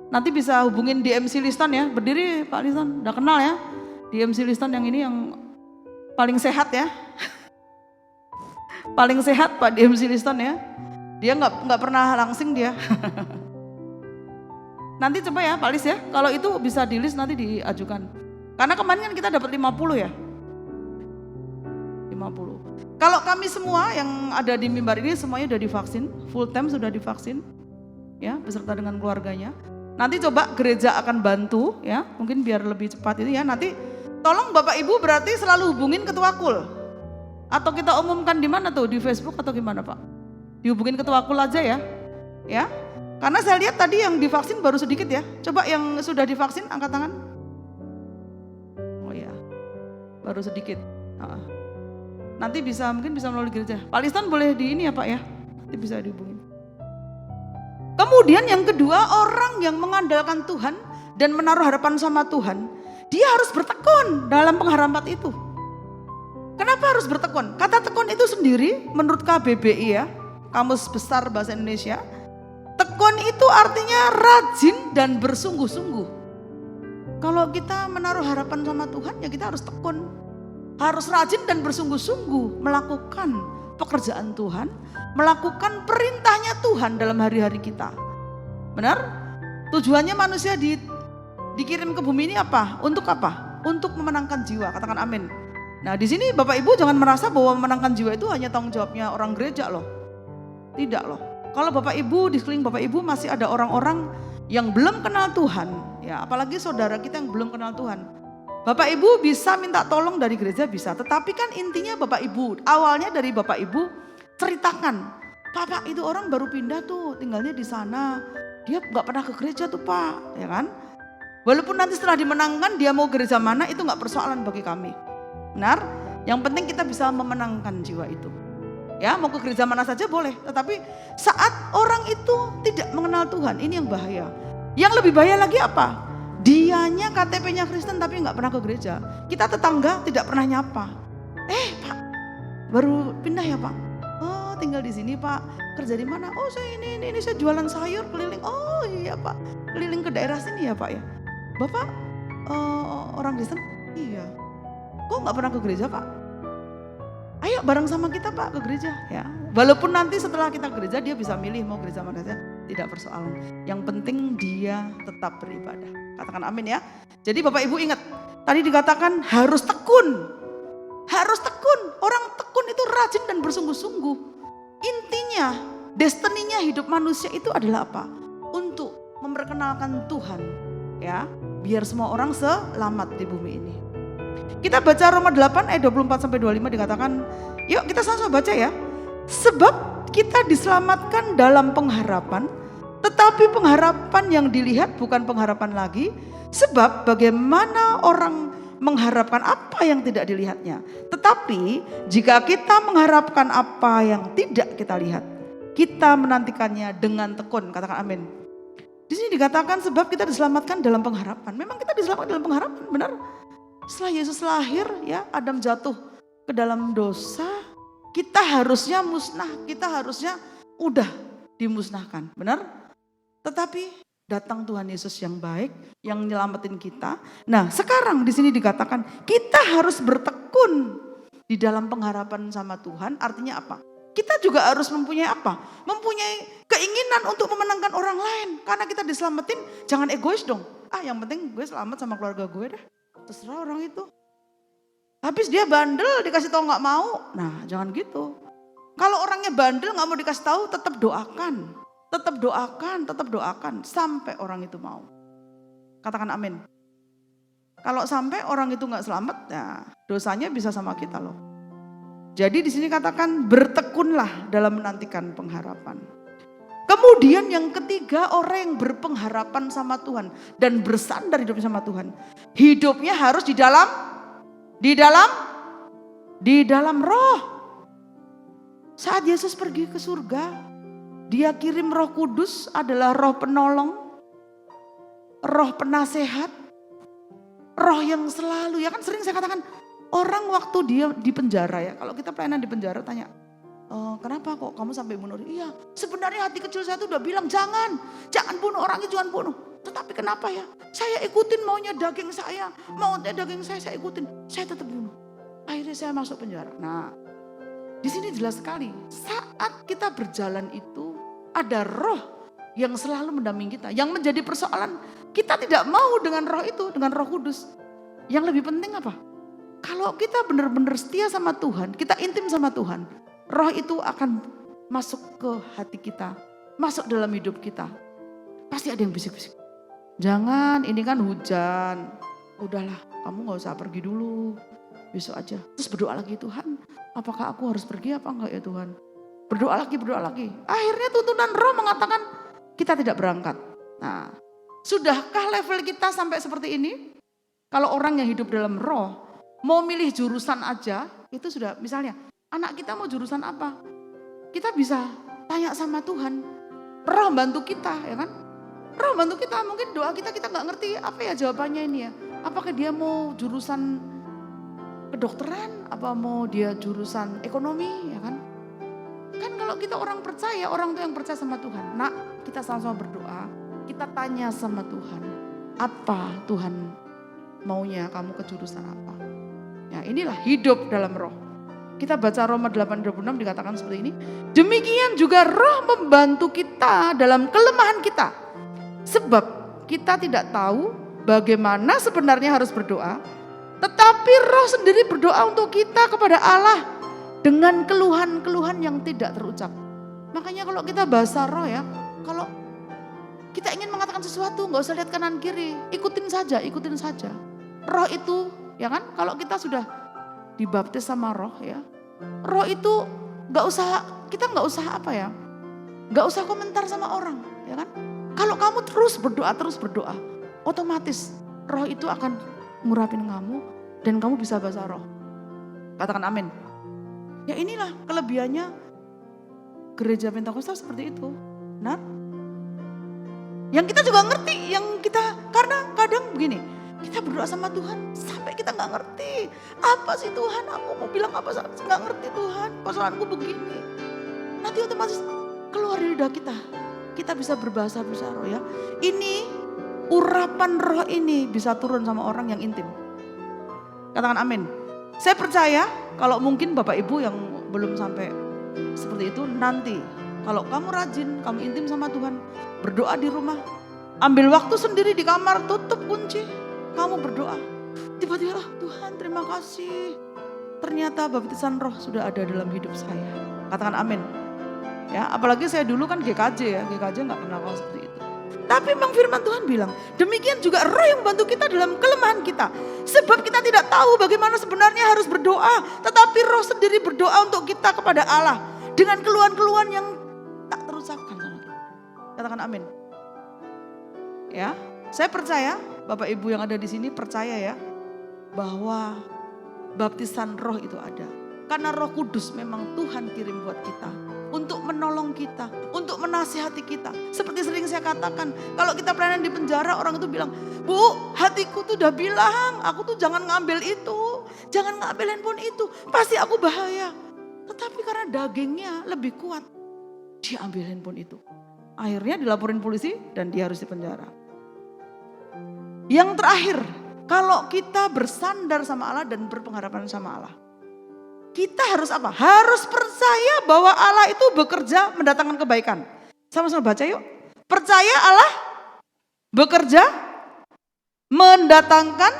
Nanti bisa hubungin DMC Liston ya, berdiri Pak Liston, udah kenal ya. DMC Liston yang ini yang paling sehat ya. Paling sehat Pak DMC Liston ya. Dia nggak pernah langsing dia. Nanti coba ya Pak Lis ya, kalau itu bisa di list nanti diajukan. Karena kemarin kan kita dapat 50 ya. 50. Kalau kami semua yang ada di mimbar ini semuanya sudah divaksin, full time sudah divaksin. Ya, beserta dengan keluarganya. Nanti coba gereja akan bantu ya, mungkin biar lebih cepat itu ya. Nanti tolong Bapak Ibu berarti selalu hubungin ketua KUL. Atau kita umumkan di mana tuh, di Facebook atau gimana Pak? Dihubungin ketua KUL aja ya. Ya. Karena saya lihat tadi yang divaksin baru sedikit ya. Coba yang sudah divaksin angkat tangan. Baru sedikit. Nanti mungkin bisa melalui gereja. Pak Liston boleh di ini ya Pak ya. Nanti bisa dihubungin. Kemudian yang kedua, orang yang mengandalkan Tuhan dan menaruh harapan sama Tuhan, dia harus bertekun dalam pengharapan itu. Kenapa harus bertekun? Kata tekun itu sendiri menurut KBBI ya, Kamus Besar Bahasa Indonesia, tekun itu artinya rajin dan bersungguh-sungguh. Kalau kita menaruh harapan sama Tuhan ya kita harus tekun. Harus rajin dan bersungguh-sungguh melakukan pekerjaan Tuhan, melakukan perintahnya Tuhan dalam hari-hari kita. Benar? Tujuannya manusia dikirim ke bumi ini apa? Untuk apa? Untuk memenangkan jiwa. Katakan amin. Nah di sini Bapak Ibu jangan merasa bahwa memenangkan jiwa itu hanya tanggung jawabnya orang gereja loh. Tidak loh. Kalau Bapak Ibu, di sekeliling Bapak Ibu masih ada orang-orang yang belum kenal Tuhan, ya apalagi saudara kita yang belum kenal Tuhan. Bapak Ibu bisa minta tolong dari gereja bisa, tetapi kan intinya Bapak Ibu, awalnya dari Bapak Ibu ceritakan, Pak itu orang baru pindah tuh tinggalnya di sana, dia nggak pernah ke gereja tuh Pak, ya kan? Walaupun nanti setelah dimenangkan dia mau gereja mana itu nggak persoalan bagi kami, benar? Yang penting kita bisa memenangkan jiwa itu. Ya mau ke gereja mana saja boleh, tetapi saat orang itu tidak mengenal Tuhan, ini yang bahaya. Yang lebih bahaya lagi apa? Dianya KTP-nya Kristen tapi nggak pernah ke gereja. Kita tetangga tidak pernah nyapa. Pak, baru pindah ya Pak? Oh tinggal di sini Pak, kerja di mana? Oh saya ini saya jualan sayur keliling. Oh iya Pak, keliling ke daerah sini ya Pak ya. Bapak orang Kristen? Iya. Kok nggak pernah ke gereja Pak? Ayo bareng sama kita Pak ke gereja ya. Walaupun nanti setelah kita ke gereja dia bisa milih mau gereja mana saja, tidak persoalan. Yang penting dia tetap beribadah. Katakan amin ya. Jadi Bapak Ibu ingat, tadi dikatakan harus tekun. Harus tekun. Orang tekun itu rajin dan bersungguh-sungguh. Intinya, destininya hidup manusia itu adalah apa? Untuk memperkenalkan Tuhan ya. Biar semua orang selamat di bumi ini. Kita baca Roma 8 ayat 24 sampai 25 dikatakan, yuk kita sama-sama baca ya. Sebab kita diselamatkan dalam pengharapan, tetapi pengharapan yang dilihat bukan pengharapan lagi. Sebab bagaimana orang mengharapkan apa yang tidak dilihatnya. Tetapi jika kita mengharapkan apa yang tidak kita lihat, kita menantikannya dengan tekun. Katakan amin. Di sini dikatakan sebab kita diselamatkan dalam pengharapan. Memang kita diselamatkan dalam pengharapan, benar. Setelah Yesus lahir ya, Adam jatuh ke dalam dosa, kita harusnya musnah, kita harusnya udah dimusnahkan, benar? Tetapi datang Tuhan Yesus yang baik, yang nyelamatin kita. Nah sekarang di sini dikatakan kita harus bertekun di dalam pengharapan sama Tuhan, artinya apa? Kita juga harus mempunyai apa? Mempunyai keinginan untuk memenangkan orang lain. Karena kita diselamatin, jangan egois dong. Yang penting gue selamat sama keluarga gue deh. Terserah orang itu. Habis dia bandel dikasih tahu nggak mau. Nah jangan gitu. Kalau orangnya bandel nggak mau dikasih tahu, tetap doakan. Tetap doakan, tetap doakan. Sampai orang itu mau. Katakan amin. Kalau sampai orang itu nggak selamat, ya dosanya bisa sama kita loh. Jadi di sini katakan bertekunlah dalam menantikan pengharapan. Kemudian yang ketiga, orang yang berpengharapan sama Tuhan dan bersandar hidupnya sama Tuhan. Hidupnya harus di dalam roh. Saat Yesus pergi ke surga, dia kirim Roh Kudus adalah roh penolong, roh penasehat, roh yang selalu, ya kan sering saya katakan, orang waktu dia di penjara ya, kalau kita pelayanan di penjara tanya, kenapa kok kamu sampai bunuh? Iya, sebenarnya hati kecil saya tuh udah bilang jangan bunuh orang itu, jangan bunuh. Tetapi kenapa ya? Saya ikutin maunya daging saya, saya ikutin, saya tetap bunuh. Akhirnya saya masuk penjara. Nah, di sini jelas sekali, saat kita berjalan itu ada roh yang selalu mendampingi kita. Yang menjadi persoalan, kita tidak mau dengan roh itu, dengan Roh Kudus. Yang lebih penting apa? Kalau kita benar-benar setia sama Tuhan, kita intim sama Tuhan, roh itu akan masuk ke hati kita, masuk dalam hidup kita. Pasti ada yang bisik-bisik. Jangan, ini kan hujan. Udahlah, kamu gak usah pergi dulu. Besok aja. Terus berdoa lagi, Tuhan, apakah aku harus pergi apa enggak ya Tuhan? Berdoa lagi. Akhirnya tuntunan roh mengatakan kita tidak berangkat. Nah, sudahkah level kita sampai seperti ini? Kalau orang yang hidup dalam roh, mau milih jurusan aja, itu sudah, misalnya anak kita mau jurusan apa? Kita bisa tanya sama Tuhan. Roh bantu kita, ya kan? Roh bantu kita, mungkin doa kita gak ngerti apa ya jawabannya ini ya. Apakah dia mau jurusan kedokteran, apa mau dia jurusan ekonomi, ya kan? Kan kalau kita orang percaya, orang tuh yang percaya sama Tuhan. Nak, kita sama-sama berdoa, kita tanya sama Tuhan, apa Tuhan maunya kamu ke jurusan apa? Ya inilah hidup dalam roh. Kita baca Roma 8:26 dikatakan seperti ini. Demikian juga roh membantu kita dalam kelemahan kita. Sebab kita tidak tahu bagaimana sebenarnya harus berdoa. Tetapi roh sendiri berdoa untuk kita kepada Allah dengan keluhan-keluhan yang tidak terucap. Makanya kalau kita bahasa roh ya, kalau kita ingin mengatakan sesuatu gak usah lihat kanan kiri, ikutin saja. Roh itu ya kan, kalau kita sudah dibaptis sama roh ya, roh itu kita gak usah apa ya, gak usah komentar sama orang ya kan. Kalau kamu terus berdoa, otomatis roh itu akan ngurapin kamu dan kamu bisa bahasa roh. Katakan amin. Ya inilah kelebihannya gereja Pentakosta seperti itu. Nah, yang kita juga ngerti, karena kadang begini, kita berdoa sama Tuhan sampai kita nggak ngerti apa sih Tuhan, aku mau bilang apa sih, nggak ngerti Tuhan, persoalanku begini. Nanti otomatis keluar dari lidah kita bisa berbahasa roh ya. Ini urapan roh ini bisa turun sama orang yang intim. Katakan amin. Saya percaya kalau mungkin Bapak Ibu yang belum sampai seperti itu, nanti kalau kamu rajin, kamu intim sama Tuhan, berdoa di rumah, ambil waktu sendiri di kamar, tutup kunci, kamu berdoa. Tiba-tiba, Tuhan terima kasih. Ternyata baptisan roh sudah ada dalam hidup saya. Katakan amin. Ya, apalagi saya dulu kan GKJ ya, GKJ nggak pernah seperti itu. Tapi memang firman Tuhan bilang, demikian juga roh yang membantu kita dalam kelemahan kita. Sebab kita tidak tahu bagaimana sebenarnya harus berdoa. Tetapi roh sendiri berdoa untuk kita kepada Allah. Dengan keluhan-keluhan yang tak terucapkan sama kita. Katakan amin. Ya, saya percaya Bapak Ibu yang ada di sini percaya ya. Bahwa baptisan roh itu ada. Karena Roh Kudus memang Tuhan kirim buat kita. Untuk menolong kita, untuk menasihati kita. Seperti sering saya katakan, kalau kita pelayanan di penjara orang itu bilang, Bu, hatiku tuh udah bilang, aku tuh jangan ngambil itu, jangan ngambil handphone itu, pasti aku bahaya. Tetapi karena dagingnya lebih kuat, dia ambil handphone itu. Akhirnya dilaporin polisi dan dia harus dipenjara. Yang terakhir, kalau kita bersandar sama Allah dan berpengharapan sama Allah. Kita harus apa? Harus percaya bahwa Allah itu bekerja mendatangkan kebaikan. Sama-sama baca yuk. Percaya Allah bekerja mendatangkan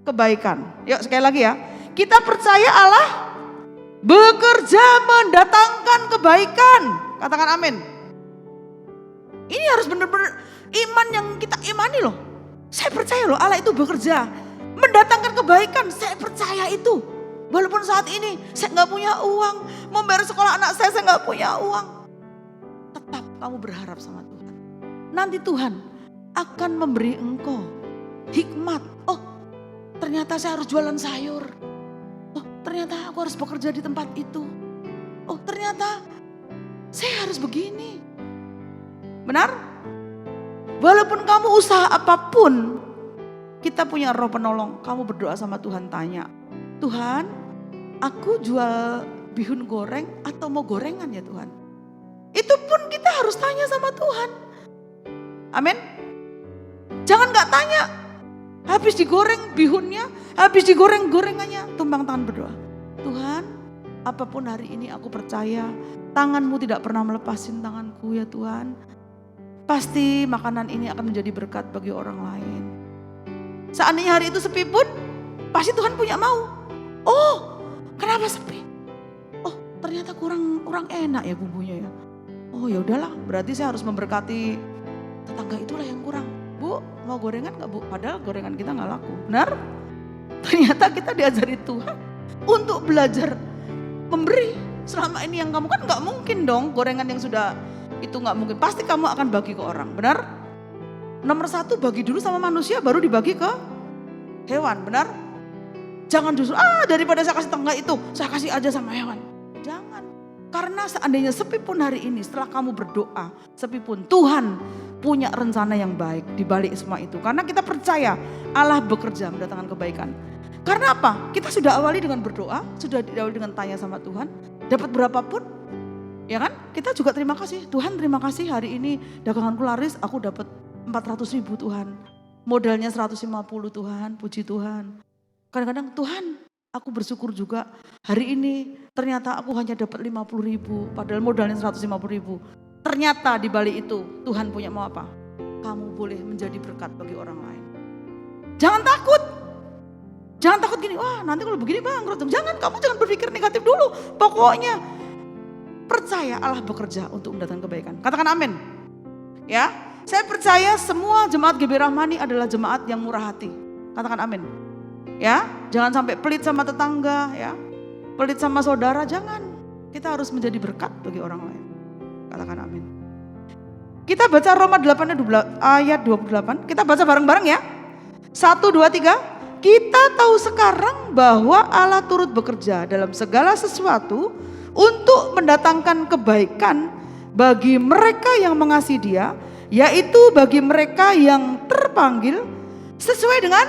kebaikan. Yuk sekali lagi ya. Kita percaya Allah bekerja mendatangkan kebaikan. Katakan amin. Ini harus benar-benar iman yang kita imani loh. Saya percaya loh Allah itu bekerja mendatangkan kebaikan. Saya percaya itu. Walaupun saat ini saya nggak punya uang, mau bayar sekolah anak saya nggak punya uang. Tetap kamu berharap sama Tuhan. Nanti Tuhan akan memberi engkau hikmat. Oh, ternyata saya harus jualan sayur. Oh, ternyata aku harus bekerja di tempat itu. Oh, ternyata saya harus begini. Benar? Walaupun kamu usaha apapun, kita punya roh penolong. Kamu berdoa sama Tuhan, tanya, Tuhan, aku jual bihun goreng atau mau gorengan ya Tuhan? Itu pun kita harus tanya sama Tuhan. Amin. Jangan gak tanya. Habis digoreng bihunnya, habis digoreng gorengannya, tumpang tangan berdoa. Tuhan, apapun hari ini aku percaya tanganmu tidak pernah melepasin tanganku ya Tuhan. Pasti makanan ini akan menjadi berkat bagi orang lain. Seandainya hari itu sepi pun, pasti Tuhan punya mau. Oh, kenapa sepi? Oh, ternyata kurang enak ya bumbunya ya. Oh ya udahlah, berarti saya harus memberkati tetangga itulah yang kurang. Bu, mau gorengan nggak Bu? Padahal gorengan kita nggak laku. Benar? Ternyata kita diajari Tuhan untuk belajar memberi. Selama ini yang kamu kan nggak mungkin dong gorengan yang sudah itu nggak mungkin. Pasti kamu akan bagi ke orang. Benar? Nomor 1 bagi dulu sama manusia, baru dibagi ke hewan. Benar? Jangan justru, daripada saya kasih tetangga itu, saya kasih aja sama hewan. Jangan. Karena seandainya sepi pun hari ini, setelah kamu berdoa, sepi pun Tuhan punya rencana yang baik di balik semua itu. Karena kita percaya Allah bekerja mendatangkan kebaikan. Karena apa? Kita sudah awali dengan berdoa, sudah diawali dengan tanya sama Tuhan, dapat berapapun, ya kan? Kita juga terima kasih. Tuhan terima kasih hari ini daganganku laris, aku dapat 400.000 Tuhan. Modalnya 150 Tuhan, puji Tuhan. Kadang-kadang Tuhan, aku bersyukur juga hari ini ternyata aku hanya dapat 50.000 padahal modalnya 150.000. Ternyata di balik itu Tuhan punya mau apa? Kamu boleh menjadi berkat bagi orang lain. Jangan takut. Jangan takut gini, wah nanti kalau begini bangkrut. Jangan, kamu jangan berpikir negatif dulu. Pokoknya percaya Allah bekerja untuk mendatangkan kebaikan. Katakan amin. Ya, saya percaya semua jemaat GBI Rahmani adalah jemaat yang murah hati. Katakan amin. Ya, jangan sampai pelit sama tetangga, ya, pelit sama saudara, jangan. Kita harus menjadi berkat bagi orang lain. Katakan amin. Kita baca Roma 8 ayat 28. Kita baca bareng-bareng ya. 1, 2, 3. Kita tahu sekarang bahwa Allah turut bekerja dalam segala sesuatu untuk mendatangkan kebaikan bagi mereka yang mengasihi Dia, yaitu bagi mereka yang terpanggil sesuai dengan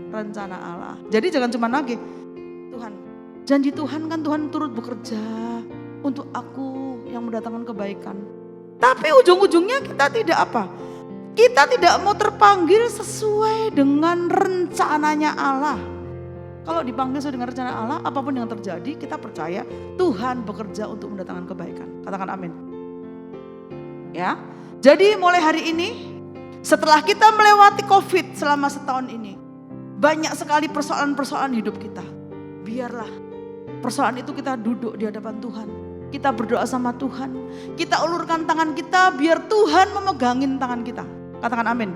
rencana Allah. Jadi jangan cuma lagi Tuhan, janji Tuhan kan Tuhan turut bekerja untuk aku yang mendatangkan kebaikan. Tapi ujung-ujungnya kita tidak apa? Kita tidak mau terpanggil sesuai dengan rencananya Allah. Kalau dipanggil sesuai dengan rencana Allah, apapun yang terjadi, kita percaya Tuhan bekerja untuk mendatangkan kebaikan. Katakan amin. Ya, jadi mulai hari ini, setelah kita melewati COVID selama setahun ini, banyak sekali persoalan-persoalan hidup kita. Biarlah persoalan itu kita duduk di hadapan Tuhan. Kita berdoa sama Tuhan. Kita ulurkan tangan kita biar Tuhan memegangin tangan kita. Katakan amin.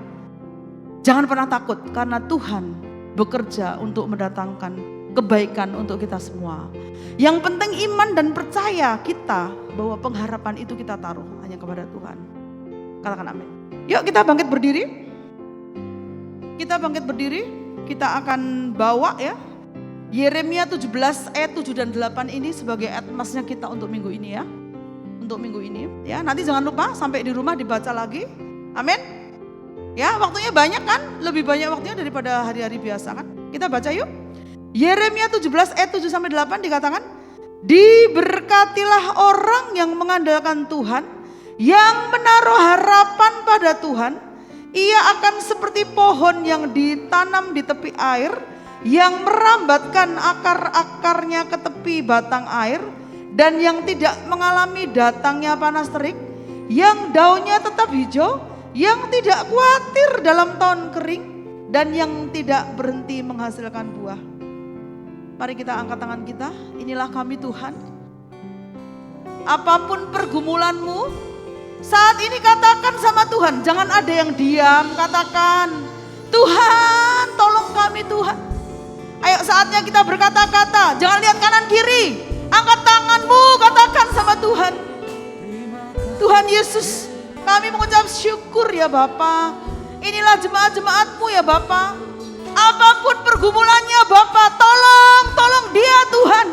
Jangan pernah takut karena Tuhan bekerja untuk mendatangkan kebaikan untuk kita semua. Yang penting iman dan percaya kita bahwa pengharapan itu kita taruh hanya kepada Tuhan. Katakan amin. Yuk kita bangkit berdiri. Kita bangkit berdiri. Kita akan bawa ya Yeremia 17 ayat 7 dan 8 ini sebagai atmasnya kita untuk minggu ini ya. Untuk minggu ini ya. Nanti jangan lupa sampai di rumah dibaca lagi. Amin. Ya, waktunya banyak kan? Lebih banyak waktunya daripada hari-hari biasa kan? Kita baca yuk. Yeremia 17 ayat 7 sampai 8 dikatakan, diberkatilah orang yang mengandalkan Tuhan, yang menaruh harapan pada Tuhan. Ia akan seperti pohon yang ditanam di tepi air, yang merambatkan akar-akarnya ke tepi batang air, dan yang tidak mengalami datangnya panas terik, yang daunnya tetap hijau, yang tidak khawatir dalam tahun kering, dan yang tidak berhenti menghasilkan buah. Mari kita angkat tangan kita. Inilah kami Tuhan. Apapun pergumulanmu, saat ini katakan sama Tuhan. Jangan ada yang diam, katakan, Tuhan tolong kami Tuhan. Ayo saatnya kita berkata-kata, jangan lihat kanan kiri. Angkat tanganmu, katakan sama Tuhan. Tuhan Yesus, kami mengucap syukur ya Bapa. Inilah jemaat-jemaat-Mu ya Bapa. Apapun pergumulannya Bapa, tolong dia Tuhan.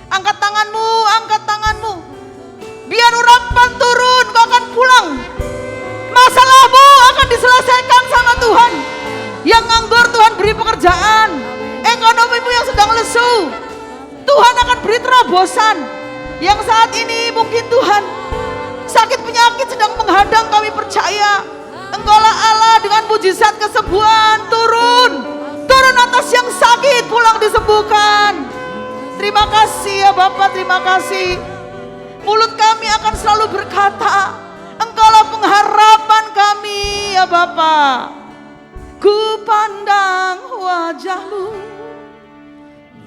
Angkat tanganmu, angkat tanganmu. Biar urapan turun, kau akan pulang. Masalahmu akan diselesaikan sama Tuhan. Yang nganggur Tuhan beri pekerjaan. Ekonomimu yang sedang lesu, Tuhan akan beri terobosan. Yang saat ini mungkin Tuhan sakit penyakit sedang menghadang, kami percaya Engkaulah Allah dengan mujizat kesembuhan. Turun atas yang sakit, pulang disembuhkan. Terima kasih ya Bapak, terima kasih. Mulut kami akan selalu berkata, Engkaulah pengharapan kami ya Bapak. Ku pandang wajah-Mu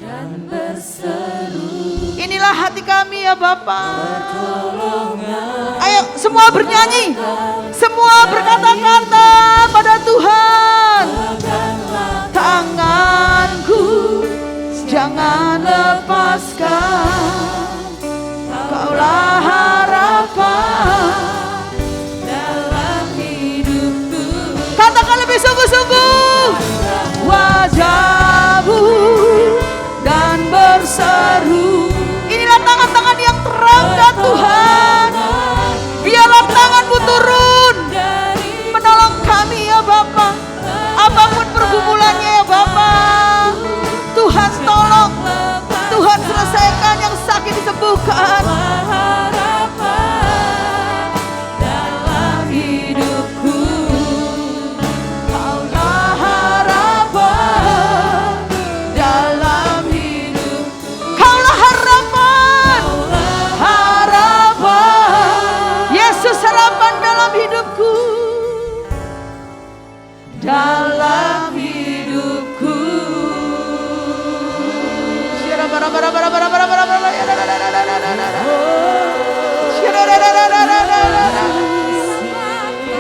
dan berseru. Inilah hati kami ya Bapak. Ayo semua bernyanyi, semua berkata-kata pada Tuhan. Tanganku jangan lepaskan, Kaulah harapan dalam hidupku. Katakan lebih sungguh-sungguh, wajah-Mu dan berseru. Inilah tangan-tangan yang terangkat Tuhan. Biarlah tangan-Mu turun menolong kami ya Bapa. Apapun pergumulannya ya Bapa, Tuhan tolong, Tuhan selesaikan, yang sakit disembuhkan. Dalam hidupku,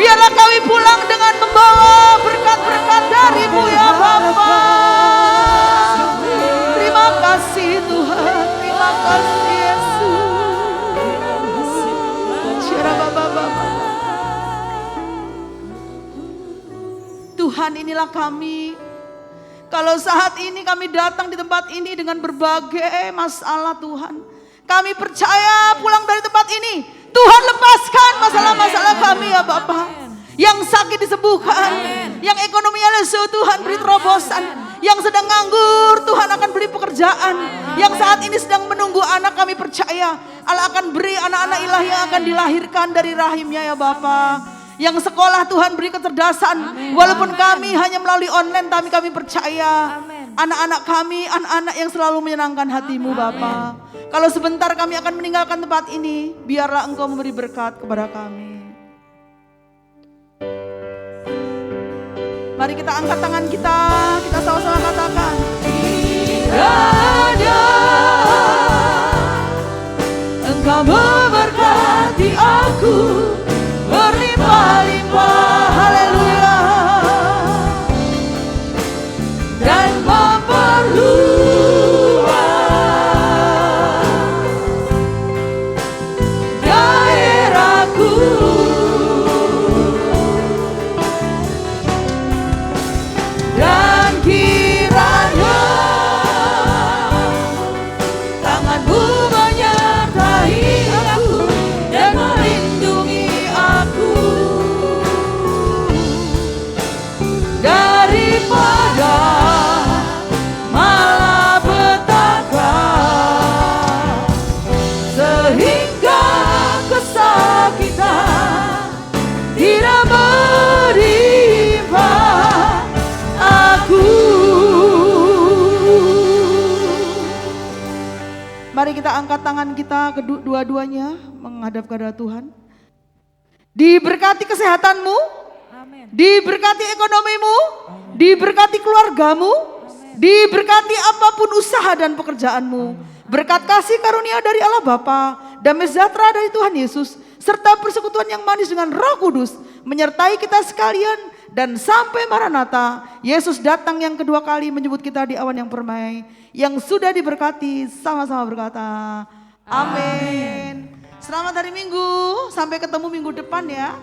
biarlah kami pulang dengan membawa berkat-berkat dari-Mu ya Bapa. Terima kasih Tuhan, terima kasih Yesus. Tuhan, inilah kami. Kalau saat ini kami datang di tempat ini dengan berbagai masalah Tuhan, kami percaya pulang dari tempat ini Tuhan lepaskan masalah-masalah kami ya Bapa. Yang sakit disembuhkan, yang ekonominya lesu Tuhan beri terobosan, yang sedang nganggur Tuhan Tuhan akan beri pekerjaan. Yang saat ini sedang menunggu anak, kami percaya Allah akan beri anak-anak ilahi yang akan dilahirkan dari rahimnya ya Bapa. Yang sekolah Tuhan beri kecerdasan. Walaupun kami hanya melalui online, tapi kami percaya anak-anak kami, anak-anak yang selalu menyenangkan hatimu Bapa. Kalau sebentar kami akan meninggalkan tempat ini, biarlah Engkau memberi berkat kepada kami. Mari kita angkat tangan kita sama-sama katakan. Kiranya Engkau memberkati aku berlimpah-limpah, haleluya, dan memperluas daerahku. Dan kiranya tangan-Mu menyertai aku dan melindungi aku daripada malapetaka, sehingga kesakitan tidak menimpa aku. Mari kita angkat tangan kita kedua-duanya menghadap kepada Tuhan. Diberkati kesehatanmu, diberkati ekonomimu, diberkati keluargamu, diberkati apapun usaha dan pekerjaanmu. Berkat kasih karunia dari Allah Bapa, damai sejahtera dari Tuhan Yesus, serta persekutuan yang manis dengan Roh Kudus menyertai kita sekalian. Dan sampai Maranatha, Yesus datang yang kedua kali menjemput kita di awan yang permai. Yang sudah diberkati sama-sama berkata, amin. Selamat hari Minggu, sampai ketemu minggu depan ya.